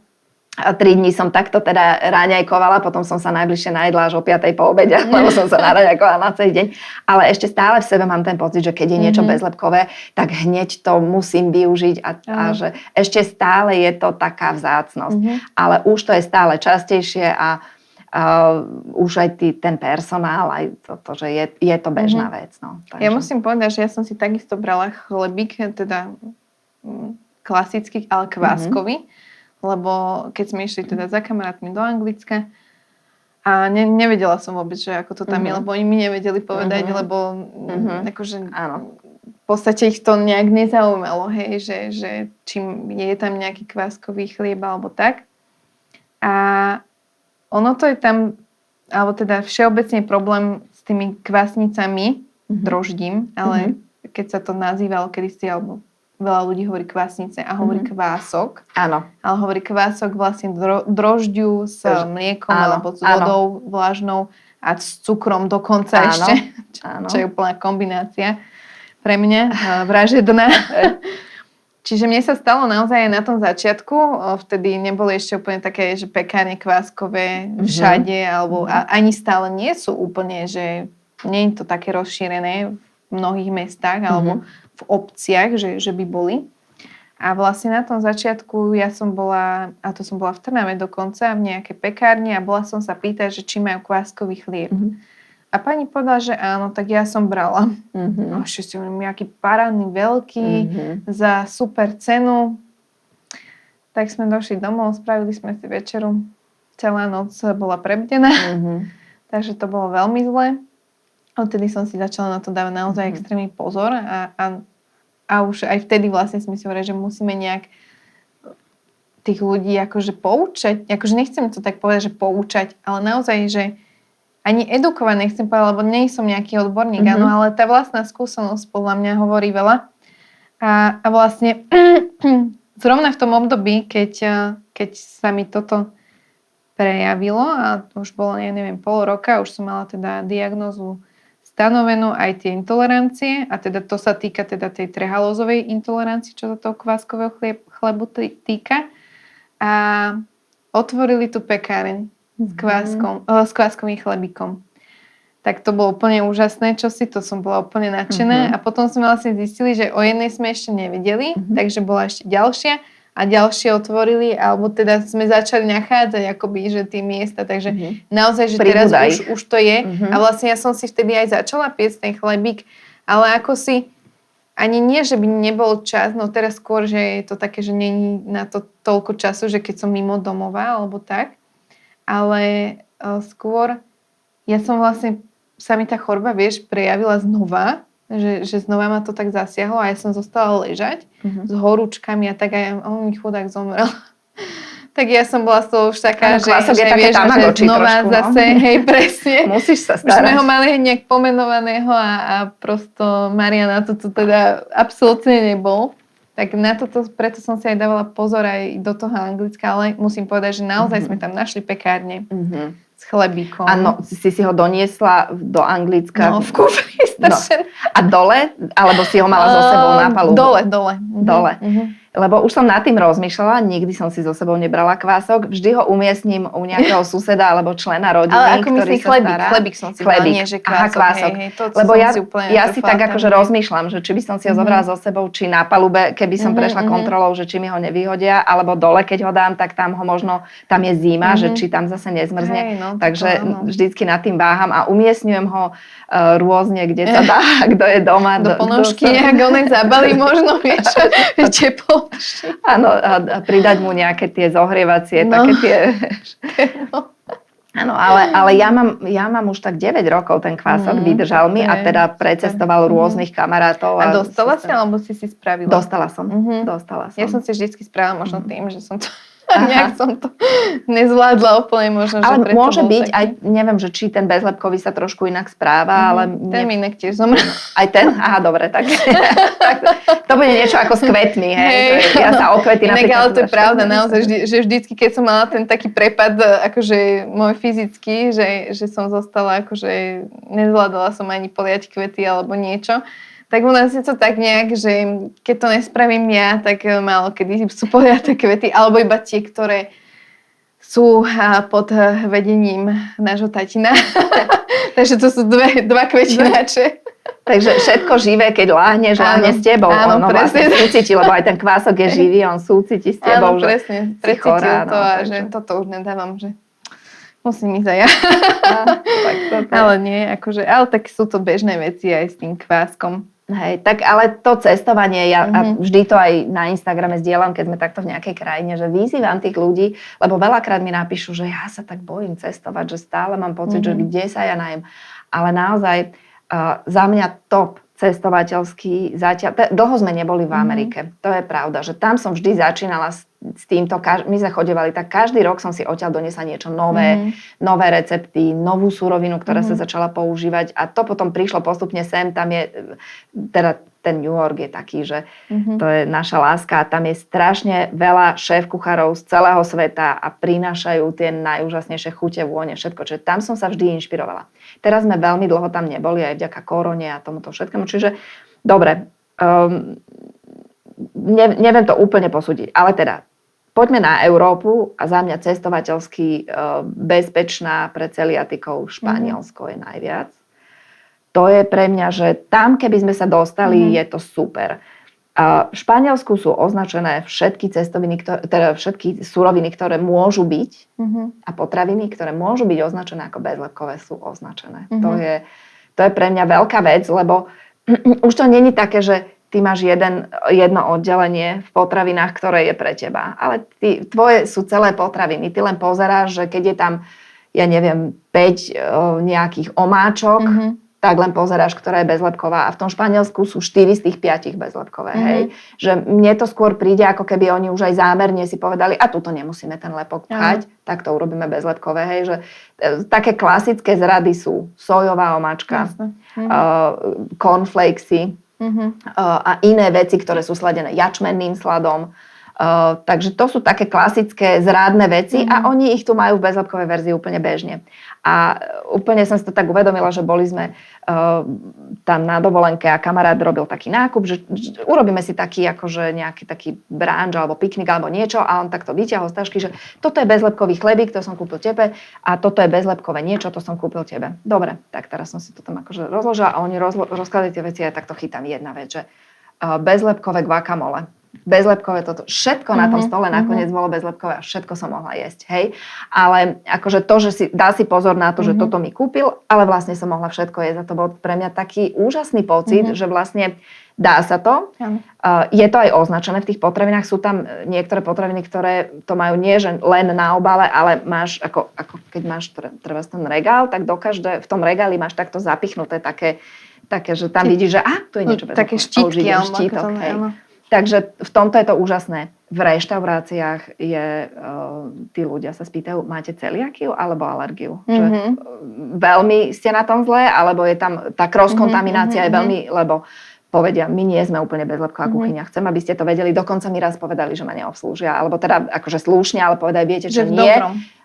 A 3 dní som takto teda raňajkovala, potom som sa najbližšie najedla až o 5:00 po obede, lebo som sa naraňajkovala na celý deň. Ale ešte stále v sebe mám ten pocit, že keď je niečo bezlepkové, tak hneď to musím využiť a že ešte stále je to taká vzácnosť. Ale už to je stále častejšie a už aj ten personál, aj to, že je to bežná vec. No. Takže... Ja musím povedať, že ja som si takisto brala chlebík, teda klasický, ale kváskový. Lebo keď sme išli teda za kamarátmi do Anglicka A nevedela som vôbec, že ako to tam je, lebo oni mi nevedeli povedať, lebo akože Áno. v podstate ich to nejak nezaujímalo, hej, že čím je tam nejaký kváskový chlieb alebo tak. A ono to je tam, alebo teda všeobecne problém s tými kvásnicami, droždím, ale keď sa to nazývalo kedysi, alebo veľa ľudí hovorí kvásnice a hovorí kvások. Áno. Ale hovorí kvások vlastne drožďu s mliekom alebo s vodou vlažnou a s cukrom dokonca ešte. Čo je úplná kombinácia pre mňa vražedná. Čiže mne sa stalo naozaj aj na tom začiatku. Vtedy neboli ešte úplne také, že pekárne kváskové všade, alebo ani stále nie sú úplne, že nie je to také rozšírené v mnohých mestách alebo v obciach, že by boli. A vlastne na tom začiatku ja som bola, a to som bola v Trnave dokonca, v nejakej pekárni a bola som sa pýtať, že či majú kváskový chlieb. A pani povedala, že áno, tak ja som brala. A ešte si hovorím, nejaký parádny, veľký, za super cenu. Tak sme došli domov, spravili sme si večeru. Celá noc bola prebdená. Takže to bolo veľmi zle. Odtedy som si začala na to dávať naozaj extrémny pozor a už aj vtedy vlastne sme si hovorili, že musíme nejak tých ľudí akože poučať. Akože nechcem to tak povedať, že poučať, ale naozaj, že ani edukovať nechcem povedať, lebo nie som nejaký odborník, áno, ale tá vlastná skúsenosť podľa mňa hovorí veľa. A vlastne zrovna v tom období, keď sa mi toto prejavilo a už bolo, neviem, pol roka, už som mala teda diagnózu stanovenú aj tie intolerancie a teda to sa týka teda tej trehalózovej intolerancie, čo sa toho kváskového chlebu týka. A otvorili tu pekáreň s kváskovým chlebíkom. Tak to bolo úplne úžasné, to som bola úplne nadšená. A potom sme vlastne zistili, že o jednej sme ešte nevedeli, takže bola ešte ďalšia a ďalšie otvorili, alebo teda sme začali nachádzať akoby, že tie miesta, takže naozaj, že teraz už to je. A vlastne ja som si vtedy aj začala piecť ten chlebík, ale ako si ani nie, že by nebol čas, no teraz skôr, že je to také, že nie je na to toľko času, že keď som mimo domova, alebo tak. Ale skôr ja som vlastne, sa mi tá choroba, prejavila znova, že znova ma to tak zasiahlo a ja som zostala ležať s horúčkami a tak aj on mi chudák zomrel. Tak ja som bola z toho už taká, že znova trošku, zase, hej, presne. Musíš sa starať. Už sme ho mali nejak pomenovaného a prosto Marian na to teda absolútne nebol. Tak na toto, preto som si aj dávala pozor aj do toho Anglicka, ale musím povedať, že naozaj sme tam našli pekárne s chlebíkom. Áno, si ho doniesla do Anglicka. No, v kufri strašne. A dole? Alebo si ho mala so sebou na palubu? Dole. Lebo už som nad tým rozmýšľala, nikdy som si so sebou nebrala kvások, vždy ho umiestním u nejakého suseda alebo člena rodiny, ale ako ktorý sa stará. Chlebík som si dala, nie že kvások. Kvások. Hej, lebo ja si tak akože rozmýšľam, že či by som si ho zobrala so sebou, či na palube, keby som prešla kontrolou, že či mi ho nevyhodia, alebo dole, keď ho dám, tak tam ho možno, tam je zima, že či tam zase nezmrzne. Hej, no, takže vždycky nad tým váham a umiestňujem ho rôzne, kde sa dá, kto je doma. Do ponožky nejak onej zabalí možno, vieš, teplo. Áno, a pridať mu nejaké tie zohrievacie, také tie... Áno, ale ja mám už tak 9 rokov ten kvások, vydržal mi a teda precestoval rôznych kamarátov. A dostala si, alebo si spravila? Dostala som. Ja som si vždycky spravila možno tým, že som to... Nejak som to nezvládla úplne možno, že ale môže byť, aj neviem, že či ten bezlepkový sa trošku inak správa, ale... Ten mi inak tiež zomrel. Aj ten? Aha, dobre, tak to bude niečo ako s kvetmi, hej. Ja sa o kvety napríklad... Inak, ale to je pravda, naozaj, že vždycky, keď som mala ten taký prepad, akože môj fyzický, že som zostala, akože nezvládala som ani poliať kvety alebo niečo, tak u nás je to tak nejak, že keď to nespravím ja, tak málo kedy sú poliaté kvety, alebo iba tie, ktoré sú pod vedením nášho tatina. Takže to sú dva kvetináče. Takže všetko živé, keď láhne s tebou. Áno, ono presne. Vlastne súciti, lebo aj ten kvások je živý, on súciti s tebou. Áno, presne. Precítil to a že toto už nedávam, že musím ísť aj ja. Ale nie, akože, ale tak sú to bežné veci aj s tým kváskom. Hej, tak ale to cestovanie, ja a vždy to aj na Instagrame zdieľam, keď sme takto v nejakej krajine, že vyzývam tých ľudí, lebo veľakrát mi napíšu, že ja sa tak bojím cestovať, že stále mám pocit, že kde sa ja najem. Ale naozaj za mňa top cestovateľský zatiaľ. Dlho sme neboli v Amerike, to je pravda, že tam som vždy začínala s týmto, my sme chodevali, tak každý rok som si odtiaľ doniesla niečo nové, nové recepty, novú surovinu, ktorá sa začala používať a to potom prišlo postupne sem, tam je, teda ten New York je taký, že to je naša láska a tam je strašne veľa šéf-kuchárov z celého sveta a prinášajú tie najúžasnejšie chute, vône, všetko, čiže tam som sa vždy inšpirovala. Teraz sme veľmi dlho tam neboli aj vďaka korone a tomuto všetkému, čiže dobre, neviem to úplne posúdiť, ale teda poďme na Európu a za mňa cestovateľsky bezpečná pre celiatikov Španielsko je najviac. To je pre mňa, že tam, keby sme sa dostali, je to super. V Španielsku sú označené všetky cestoviny, teda všetky suroviny, ktoré môžu byť a potraviny, ktoré môžu byť označené ako bezlepkové, sú označené. To je pre mňa veľká vec, lebo už to není také, že ty máš jedno oddelenie v potravinách, ktoré je pre teba. Ale tvoje sú celé potraviny. Ty len pozeráš, že keď je tam, ja neviem, 5 nejakých omáčok, tak len pozeráš, ktorá je bezlepková. A v tom Španielsku sú 4 z tých 5 bezlepkové. Hej? Že mne to skôr príde, ako keby oni už aj zámerne si povedali, a tuto nemusíme ten lepok pchať, tak to urobíme bezlepkové. Hej? Že také klasické zrady sú sojová omáčka, cornflakesy, a iné veci, ktoré sú sladené jačmenným sladom. Takže to sú také klasické zrádne veci a oni ich tu majú v bezlepkovej verzii úplne bežne. A úplne som si to tak uvedomila, že boli sme tam na dovolenke a kamarát robil taký nákup, že urobíme si taký akože nejaký taký brunch alebo piknik alebo niečo a on takto vyťahol z tašky, že toto je bezlepkový chlebík, to som kúpil tebe a toto je bezlepkové niečo, to som kúpil tebe. Dobre, tak teraz som si to tam akože rozložila a oni rozkladali tie veci a ja takto chytám jedna vec, že bezlepkové guacamole. Bezlepkové toto, všetko na tom stole nakoniec bolo bezlepkové a všetko som mohla jesť, hej. Ale akože to, že si dá si pozor na to, že toto mi kúpil, ale vlastne som mohla všetko jesť a to bol pre mňa taký úžasný pocit, že vlastne dá sa to. Je to aj označené v tých potravinách, sú tam niektoré potraviny, ktoré to majú nie že len na obale, ale máš, ako keď máš treba ten regál, tak v tom regáli máš takto zapichnuté také že tam vidíš, že tu je niečo bezlepkové. Také štítky, štítok, hej. Takže v tomto je to úžasné. V reštauráciách tí ľudia sa spýtajú, máte celiakiu alebo alergiu? Že veľmi ste na tom zle, alebo je tam tá cross-kontaminácia je veľmi, lebo povedia, my nie sme úplne bezlepková kuchyňa. Chcem, aby ste to vedeli. Dokonca mi raz povedali, že ma neobslúžia. Alebo teda akože slušne, ale povedali, viete, že nie,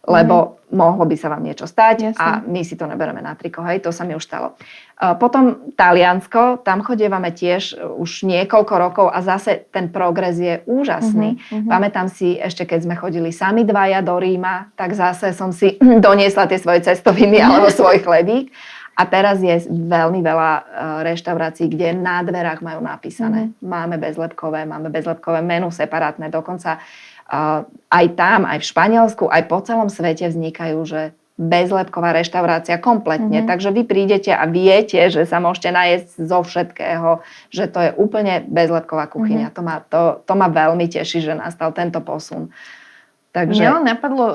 lebo mohlo by sa vám niečo stať a my si to nebereme na triko. Hej, to sa mi už stalo. Potom Taliansko, tam chodievame tiež už niekoľko rokov a zase ten progres je úžasný. Pamätám si, ešte keď sme chodili sami dvaja do Ríma, tak zase som si doniesla tie svoje cestoviny alebo svoj chlebík. A teraz je veľmi veľa reštaurácií, kde na dverách majú napísané. Máme bezlepkové menu separátne. Dokonca aj tam, aj v Španielsku, aj po celom svete vznikajú, že bezlepková reštaurácia kompletne. Takže vy prídete a viete, že sa môžete najesť zo všetkého, že to je úplne bezlepková kuchyňa. To ma veľmi teší, že nastal tento posun. Takže mňa napadlo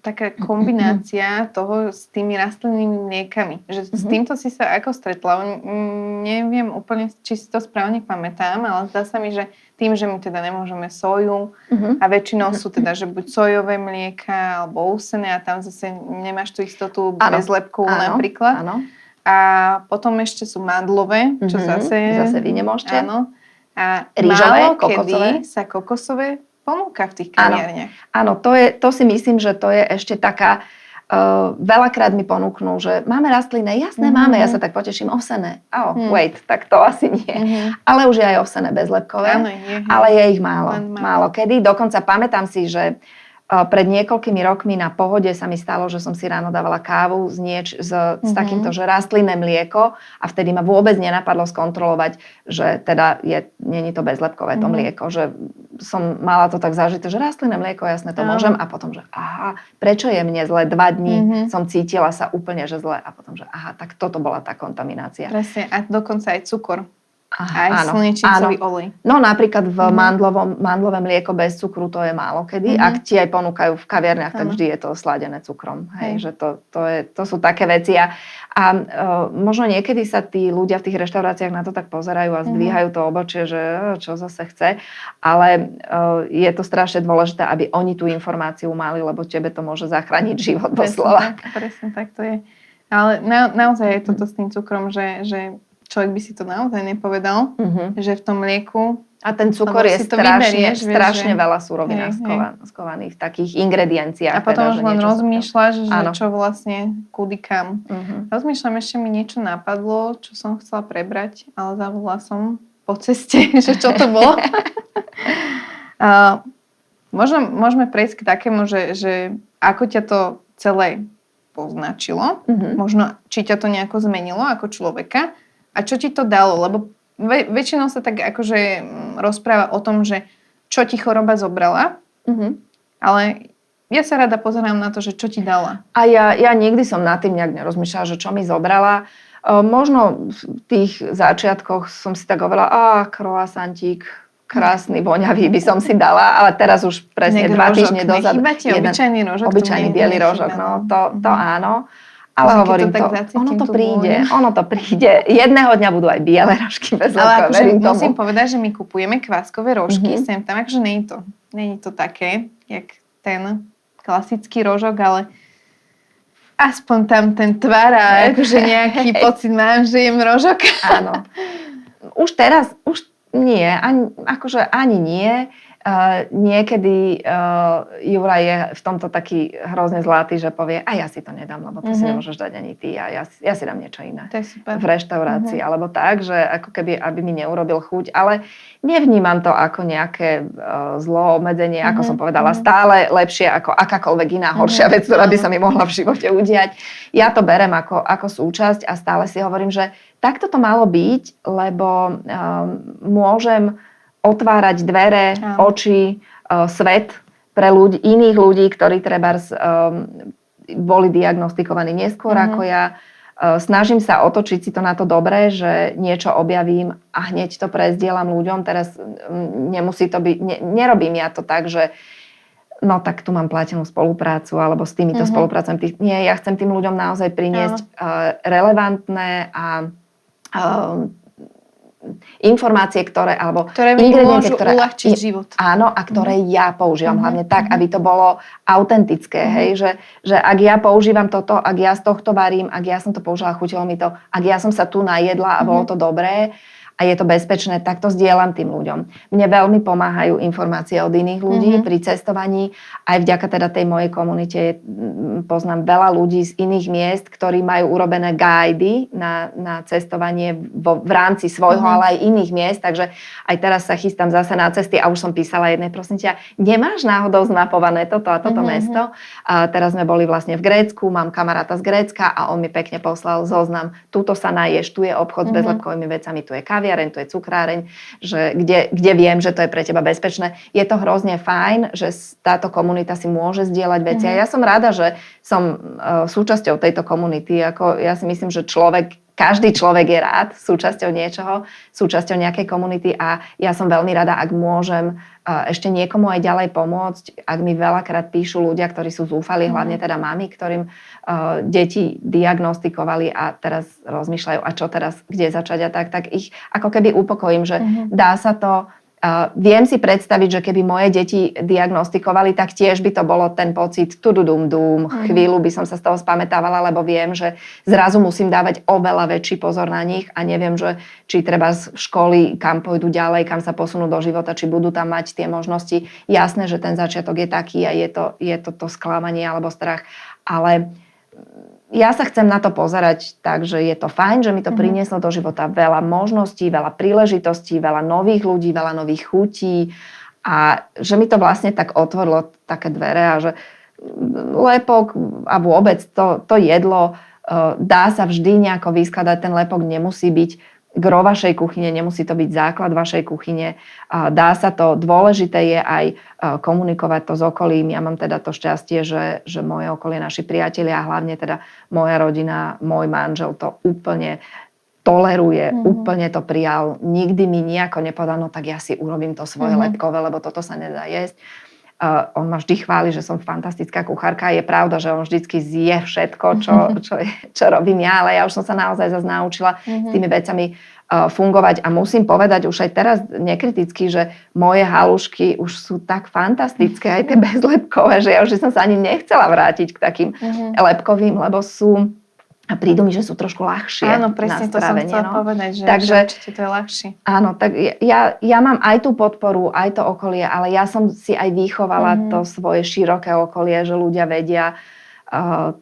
taká kombinácia toho s tými rastlinnými mliekami. Že s týmto si sa ako stretla? Neviem úplne, či si to správne pamätám, ale zdá sa mi, že tým, že my teda nemôžeme soju a väčšinou sú teda, že buď sojové mlieka alebo ovsené a tam zase nemáš tú istotu bezlepkovú napríklad. Áno. A potom ešte sú mandlové, čo zase vy nemôžete. Áno. A rýžové, kokosové. Kedy sa kokosové ponúka v tých kaviarniach. Áno, to si myslím, že to je ešte taká, veľakrát mi ponúknú, že máme rastlinné, jasné máme, ja sa tak poteším, ovsené. Wait, tak to asi nie. Ale už je aj ovsené bezlepkové, ale je ich málo kedy. Dokonca pamätám si, že pred niekoľkými rokmi na Pohode sa mi stalo, že som si ráno dávala kávu s takýmto, že rastlinné mlieko a vtedy ma vôbec nenapadlo skontrolovať, že teda není to bezlepkové to mlieko, že som mala to tak zažité, že rastlinné mlieko, jasné, to môžem a potom, že prečo je mne zle? 2 dní som cítila sa úplne, že zle a potom, že tak toto bola tá kontaminácia. Presne, a dokonca aj cukor. Aj slnečnicový olej. No napríklad v mandlové mlieko bez cukru to je málo kedy. Ak ti aj ponúkajú v kaviarniach, tak vždy je to sladené cukrom. Hej, že to sú také veci. A možno niekedy sa tí ľudia v tých reštauráciách na to tak pozerajú a zdvíhajú to obočie, že čo zase chce. Ale je to strašne dôležité, aby oni tú informáciu mali, lebo tebe to môže zachrániť život doslova. Presne tak to je. Ale naozaj je toto s tým cukrom, že človek by si to naozaj nepovedal, že v tom mlieku... A ten cukor je strašne veľa surovín skovaných v takých ingredienciách. A potom už len rozmýšľaš, že čo vlastne, kudy kam. Rozmýšľam, ešte mi niečo napadlo, čo som chcela prebrať, ale zabudla som po ceste, že čo to bolo. Môžeme prejsť k takému, že ako ťa to celé poznačilo, možno či ťa to nejako zmenilo ako človeka. A čo ti to dalo? Lebo väčšinou sa tak akože rozpráva o tom, že čo ti choroba zobrala, ale ja sa rada pozerám na to, že čo ti dala. A ja nikdy som nad tým nejak nerozmýšľala, že čo mi zobrala. Možno v tých začiatkoch som si tak hovorila, croissantík, krásny, voňavý by som si dala, ale teraz už presne 2 týždne dozadu. Nechýba ti obyčajný rožok? Obyčajný biely rožok, no to áno. Ale hovorím to, ono to príde. Jedného dňa budú aj biele rožky bez ale akože musím povedať, že my kupujeme kváskové rožky, sem tam, akože nie je to také, jak ten klasický rožok, ale aspoň tam ten tvar a akože nejaký pocit mám, že jem rožok. Áno. Už teraz, nie, ani nie. Niekedy Juraj je v tomto taký hrozne zlatý, že povie, a ja si to nedám, lebo to si nemôžeš dať ani ty a ja si dám niečo iné. To je super. V reštaurácii, alebo tak, že ako keby, aby mi neurobil chuť, ale nevnímam to ako nejaké zlo, obmedzenie, ako som povedala, stále lepšie ako akákoľvek iná horšia vec, ktorá by sa mi mohla v živote udiať. Ja to berem ako súčasť a stále si hovorím, že takto to malo byť, lebo môžem otvárať dvere, oči, svet pre iných ľudí, ktorí trebárs boli diagnostikovaní neskôr ako ja. Snažím sa otočiť si to na to dobré, že niečo objavím a hneď to prezdielam ľuďom. Teraz nemusí to byť, nerobím ja to tak, že no tak tu mám platenú spoluprácu alebo s týmito spolupracujem. Nie, ja chcem tým ľuďom naozaj priniesť relevantné a informácie, ktoré môžu uľahčiť život. Áno, a ktoré ja používam. Hlavne tak, aby to bolo autentické. Hej? Že ak ja používam toto, ak ja z tohto varím, ak ja som to použila, chutilo mi to, ak ja som sa tu najedla a bolo to dobré a je to bezpečné, tak to zdieľam tým ľuďom. Mne veľmi pomáhajú informácie od iných ľudí pri cestovaní. Aj vďaka teda tej mojej komunite poznám veľa ľudí z iných miest, ktorí majú urobené guidy na cestovanie v rámci svojho, ale aj iných miest. Takže aj teraz sa chystám zase na cesty a už som písala jednej, prosím ťa, nemáš náhodou zmapované toto a toto mesto? A teraz sme boli vlastne v Grécku, mám kamaráta z Grécka a on mi pekne poslal zoznam. Tuto sa naješ, tu je obchod s bezlepkovými vecami, tu je kaviareň, tu je cukráreň, že kde viem, že to je pre teba bezpečné. Je to hrozne fajn, že táto komunita si môže zdieľať veci. A ja som rada, že som súčasťou tejto komunity. Ja si myslím, že každý človek je rád súčasťou niečoho, súčasťou nejakej komunity a ja som veľmi rada, ak môžem ešte niekomu aj ďalej pomôcť. Ak mi veľakrát píšu ľudia, ktorí sú zúfali, hlavne teda mami, ktorým deti diagnostikovali a teraz rozmýšľajú, a čo teraz, kde začať a tak ich ako keby upokojím, že dá sa to. Viem si predstaviť, že keby moje deti diagnostikovali, tak tiež by to bolo ten pocit chvíľu by som sa z toho spamätávala, lebo viem, že zrazu musím dávať oveľa väčší pozor na nich a neviem, že či treba z školy, kam pôjdu ďalej, kam sa posunú do života, či budú tam mať tie možnosti. Jasné, že ten začiatok je taký a je to sklamanie alebo strach, ale ja sa chcem na to pozerať tak, že je to fajn, že mi to prinieslo do života veľa možností, veľa príležitostí, veľa nových ľudí, veľa nových chutí a že mi to vlastne tak otvorilo také dvere a že lepok a vôbec to jedlo dá sa vždy nejako vyskladať. Ten lepok nemusí byť gro vašej kuchyne, nemusí to byť základ vašej kuchyne. Dá sa to, dôležité je aj komunikovať to s okolím. Ja mám teda to šťastie, že moje okolie, naši priatelia a hlavne teda moja rodina, môj manžel to úplne toleruje, úplne to prijal. Nikdy mi nejako nepovedal, no tak ja si urobím to svoje lepkové, lebo toto sa nedá jesť. On ma vždy chváli, že som fantastická kuchárka. Je pravda, že on vždycky zje všetko, čo robím ja, ale ja už som sa naozaj zase naučila s tými vecami fungovať a musím povedať už aj teraz nekriticky, že moje halušky už sú tak fantastické, aj tie bezlepkové, že ja už som sa ani nechcela vrátiť k takým lepkovým, lebo sú a prídu mi, že sú trošku ľahšie. Áno, presne to som chcela povedať, že určite to je ľahšie. Áno, tak ja mám aj tú podporu, aj to okolie, ale ja som si aj vychovala to svoje široké okolie, že ľudia vedia.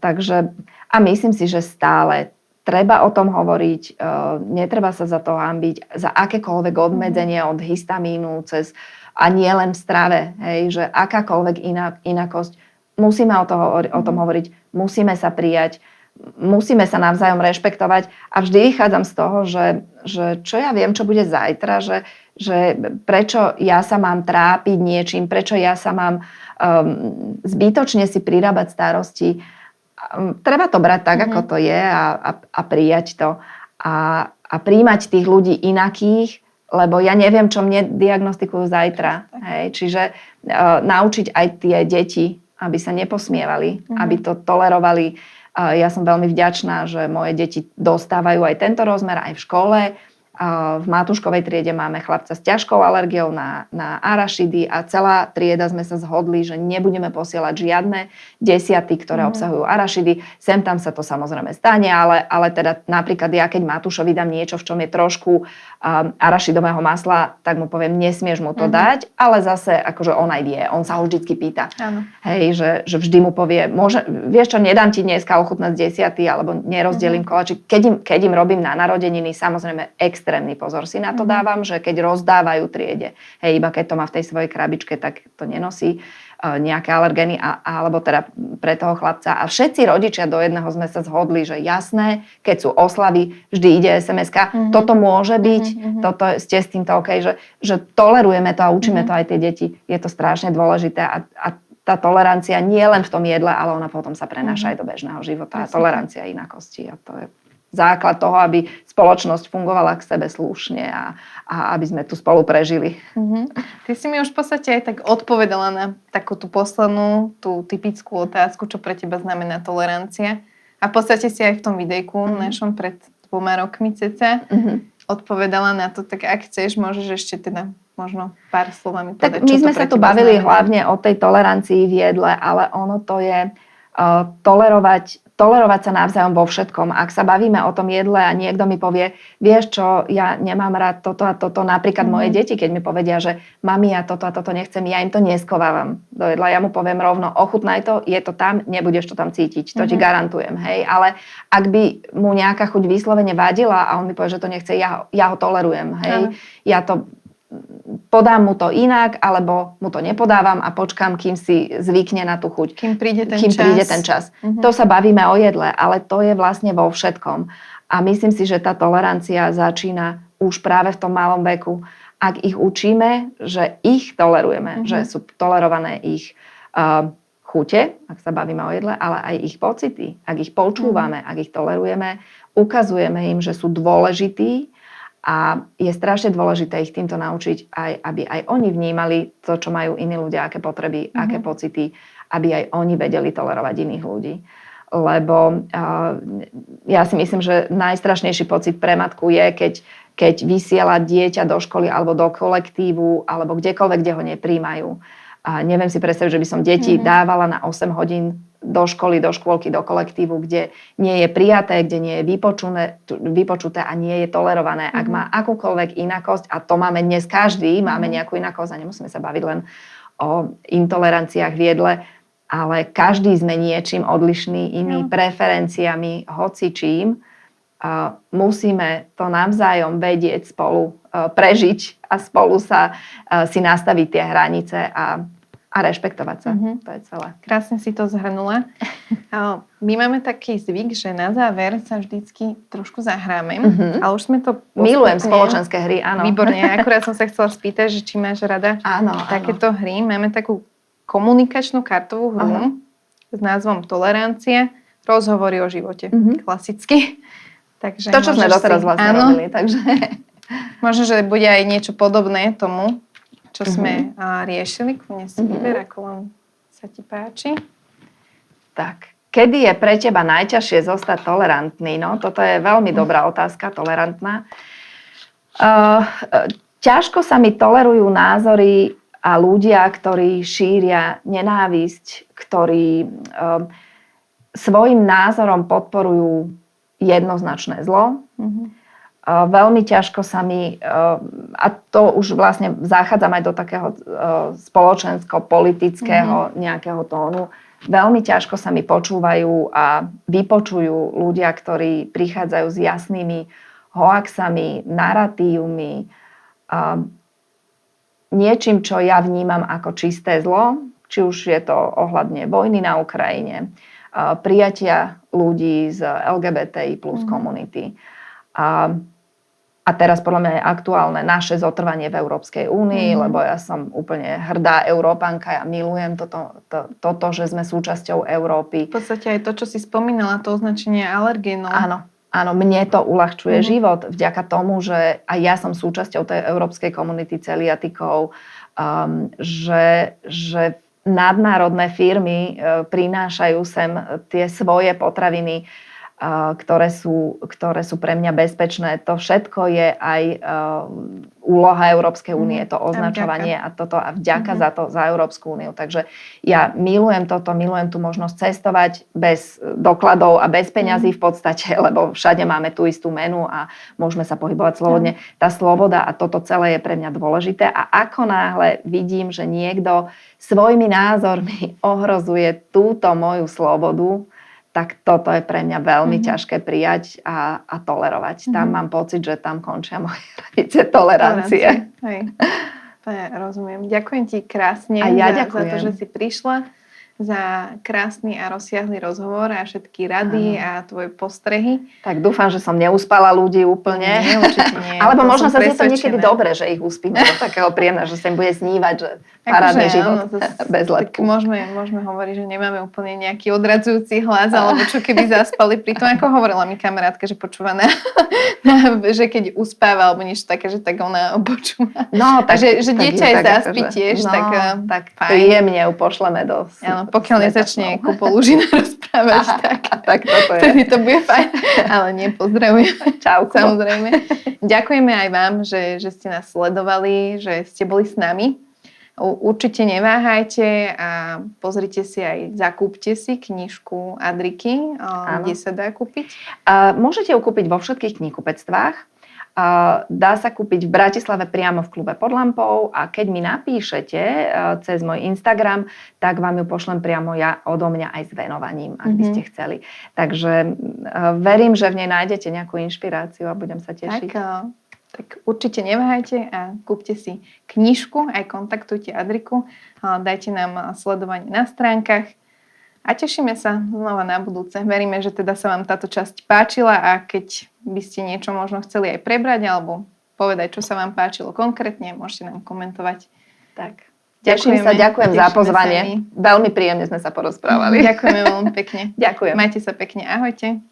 Takže, a myslím si, že stále treba o tom hovoriť, netreba sa za to hanbiť, za akékoľvek obmedzenie od histamínu cez, a nie len v strave, hej, že akákoľvek inakosť, musíme o tom hovoriť, musíme sa prijať, musíme sa navzájom rešpektovať a vždy vychádzam z toho, že čo ja viem, čo bude zajtra, že prečo ja sa mám trápiť niečím, prečo ja sa mám zbytočne si prirábať starosti. Treba to brať tak, ako to je a prijať to a príjmať tých ľudí inakých, lebo ja neviem, čo mne diagnostikujú zajtra. Hej? Čiže naučiť aj tie deti, aby sa neposmievali, aby to tolerovali. Ja som veľmi vďačná, že moje deti dostávajú aj tento rozmer aj v škole. V Matúškovej triede máme chlapca s ťažkou alergiou na arašidy a celá trieda sme sa zhodli, že nebudeme posielať žiadne desiaty, ktoré obsahujú arašidy. Sem tam sa to samozrejme stane, ale teda napríklad ja, keď Matúšovi dám niečo, v čom je trošku arašidového masla, tak mu poviem, nesmieš mu to dať, ale zase akože on aj vie, on sa ho vždycky pýta. Áno. Hej, že vždy mu povie, vieš čo, nedám ti dneska ochutnať z desiaty, alebo nerozdelím koláčik. Keď im robím na narodeniny, samozrejme extrémny pozor si na to dávam, že keď rozdávajú triede, hej, iba keď to má v tej svojej krabičke, tak to nenosí nejaké alergény, alebo teda pre toho chlapca. A všetci rodičia do jedného sme sa zhodli, že jasné, keď sú oslavy, vždy ide SMS-ka, toto môže byť, toto ste s týmto OK, že tolerujeme to a učíme to aj tie deti. Je to strašne dôležité a tá tolerancia nie len v tom jedle, ale ona potom sa prenáša aj do bežného života. A tolerancia inakosti. A to je základ toho, aby spoločnosť fungovala k sebe slušne a aby sme tu spolu prežili. Ty si mi už v podstate aj tak odpovedala na takú tú poslednú, tú typickú otázku, čo pre teba znamená tolerancia. A v podstate si aj v tom videjku našom pred 2 rokmi cca odpovedala na to, tak ak chceš, môžeš ešte teda možno pár slovami povedať, tak my sme sa tu bavili hlavne o tej tolerancii v jedle, ale ono to je tolerovať sa navzájom vo všetkom. Ak sa bavíme o tom jedle a niekto mi povie, vieš čo, ja nemám rád toto a toto, napríklad moje deti, keď mi povedia, že mami, ja toto a toto nechcem, ja im to neskovávam do jedla. Ja mu poviem rovno, ochutnaj to, je to tam, nebudeš to tam cítiť, to ti garantujem. Hej? Ale ak by mu nejaká chuť vyslovene vadila a on mi povie, že to nechce, ja ho tolerujem. Hej? Ja to podám mu to inak, alebo mu to nepodávam a počkám, kým si zvykne na tú chuť. Kým príde ten čas. To sa bavíme o jedle, ale to je vlastne vo všetkom. A myslím si, že tá tolerancia začína už práve v tom malom veku. Ak ich učíme, že ich tolerujeme, že sú tolerované ich chute, ak sa bavíme o jedle, ale aj ich pocity. Ak ich počúvame, ak ich tolerujeme, ukazujeme im, že sú dôležití. A je strašne dôležité ich týmto naučiť, aby aj oni vnímali to, čo majú iní ľudia, aké potreby, aké pocity, aby aj oni vedeli tolerovať iných ľudí. Lebo ja si myslím, že najstrašnejší pocit pre matku je, keď vysiela dieťa do školy alebo do kolektívu alebo kdekoľvek, kde ho nepríjmajú. A neviem si predstaviť, že by som deti dávala na 8 hodín do školy, do škôlky, do kolektívu, kde nie je prijaté, kde nie je vypočuté a nie je tolerované. Ak má akúkoľvek inakosť, a to máme dnes každý, máme nejakú inakosť a nemusíme sa baviť len o intoleranciách v jedle, ale každý sme niečím odlišný, iný preferenciami, hocičím. Musíme to navzájom vedieť spolu prežiť a spolu si nastaviť tie hranice a rešpektovať sa. To je celé. Krásne si to zhrnula. My máme taký zvyk, že na záver sa vždycky trošku zahráme. Ale už sme to postupne... Milujem spoločenské hry, áno. Výborne. Akurát som sa chcela spýtať, že či máš rada takéto hry. Máme takú komunikačnú kartovú hru s názvom Tolerancia. Rozhovory o živote. Klasicky. Takže To, čo sme doteraz vlastne robili, takže... Možno, že bude aj niečo podobné tomu, čo sme riešili. Kľudne si vyber, ako vám sa ti páči. Tak, kedy je pre teba najťažšie zostať tolerantný? No, toto je veľmi dobrá otázka, tolerantná. Ťažko sa mi tolerujú názory a ľudia, ktorí šíria nenávisť, ktorí svojim názorom podporujú jednoznačné zlo. Veľmi ťažko sa mi, a to už vlastne zachádzam aj do takého spoločensko-politického nejakého tónu, veľmi ťažko sa mi počúvajú a vypočujú ľudia, ktorí prichádzajú s jasnými hoaxami, naratívmi, niečím, čo ja vnímam ako čisté zlo, či už je to ohľadne vojny na Ukrajine, prijatia ľudí z LGBTI plus komunity. A teraz podľa mňa je aktuálne naše zotrvanie v Európskej únii, lebo ja som úplne hrdá Európanka, ja milujem toto, že sme súčasťou Európy. V podstate aj to, čo si spomínala, to označenie alergénov. Áno, mne to uľahčuje život vďaka tomu, že aj ja som súčasťou tej európskej komunity celiatikov, že nadnárodné firmy prinášajú sem tie svoje potraviny, ktoré sú pre mňa bezpečné. To všetko je aj úloha Európskej únie, to označovanie a vďaka za Európsku úniu. Takže ja milujem tú možnosť cestovať bez dokladov a bez peňazí v podstate, lebo všade máme tú istú menu a môžeme sa pohybovať slobodne. Tá sloboda a toto celé je pre mňa dôležité a ako náhle vidím, že niekto svojimi názormi ohrozuje túto moju slobodu, tak toto je pre mňa veľmi ťažké prijať a tolerovať. Tam mám pocit, že tam končia moje hranice tolerancie. Hej. To ja rozumiem. Ďakujem ti krásne za to, že si prišla, za krásny a rozsiahly rozhovor a všetky rady a tvoje postrehy. Tak dúfam, že som neuspala ľudí úplne. Nie, určite nie. Alebo možno sa je to niekedy dobre, že ich uspím do takého príjemného, že sa im bude snívať, že parádny život bez lepku. Môžeme hovoriť, že nemáme úplne nejaký odradzujúci hlas, alebo čo keby zaspali pri tom, ako hovorila mi kamarátka, že počúva že keď uspáva, alebo niečo také, že tak ona počúva. No, tak, že dieťa aj zaspí tiež, tak príjemne ju pošleme do... Pokiaľ nezačne Kupolužina rozprávať, tak toto je. Vtedy to bude fajn. Ale nie, pozdravujem. Čauko. Samozrejme. Ďakujeme aj vám, že ste nás sledovali, že ste boli s nami. Určite neváhajte a pozrite si aj, zakúpte si knižku Adriky, kde sa dá kúpiť. Môžete ju kúpiť vo všetkých knihkupectvách. Dá sa kúpiť v Bratislave priamo v klube Pod lampou a keď mi napíšete cez môj Instagram, tak vám ju pošlem priamo ja odo mňa aj s venovaním, ak by ste chceli. Takže verím, že v nej nájdete nejakú inšpiráciu a budem sa tešiť. Tak určite neváhajte a kúpte si knižku, aj kontaktujte Adriku, dajte nám sledovanie na stránkach a tešíme sa znova na budúce. Veríme, že teda sa vám táto časť páčila a keď by ste niečo možno chceli aj prebrať alebo povedať, čo sa vám páčilo konkrétne, môžete nám komentovať. Tak, ďakujem za pozvanie. Veľmi príjemne sme sa porozprávali. Ďakujeme veľmi pekne. Ďakujem. Majte sa pekne. Ahojte.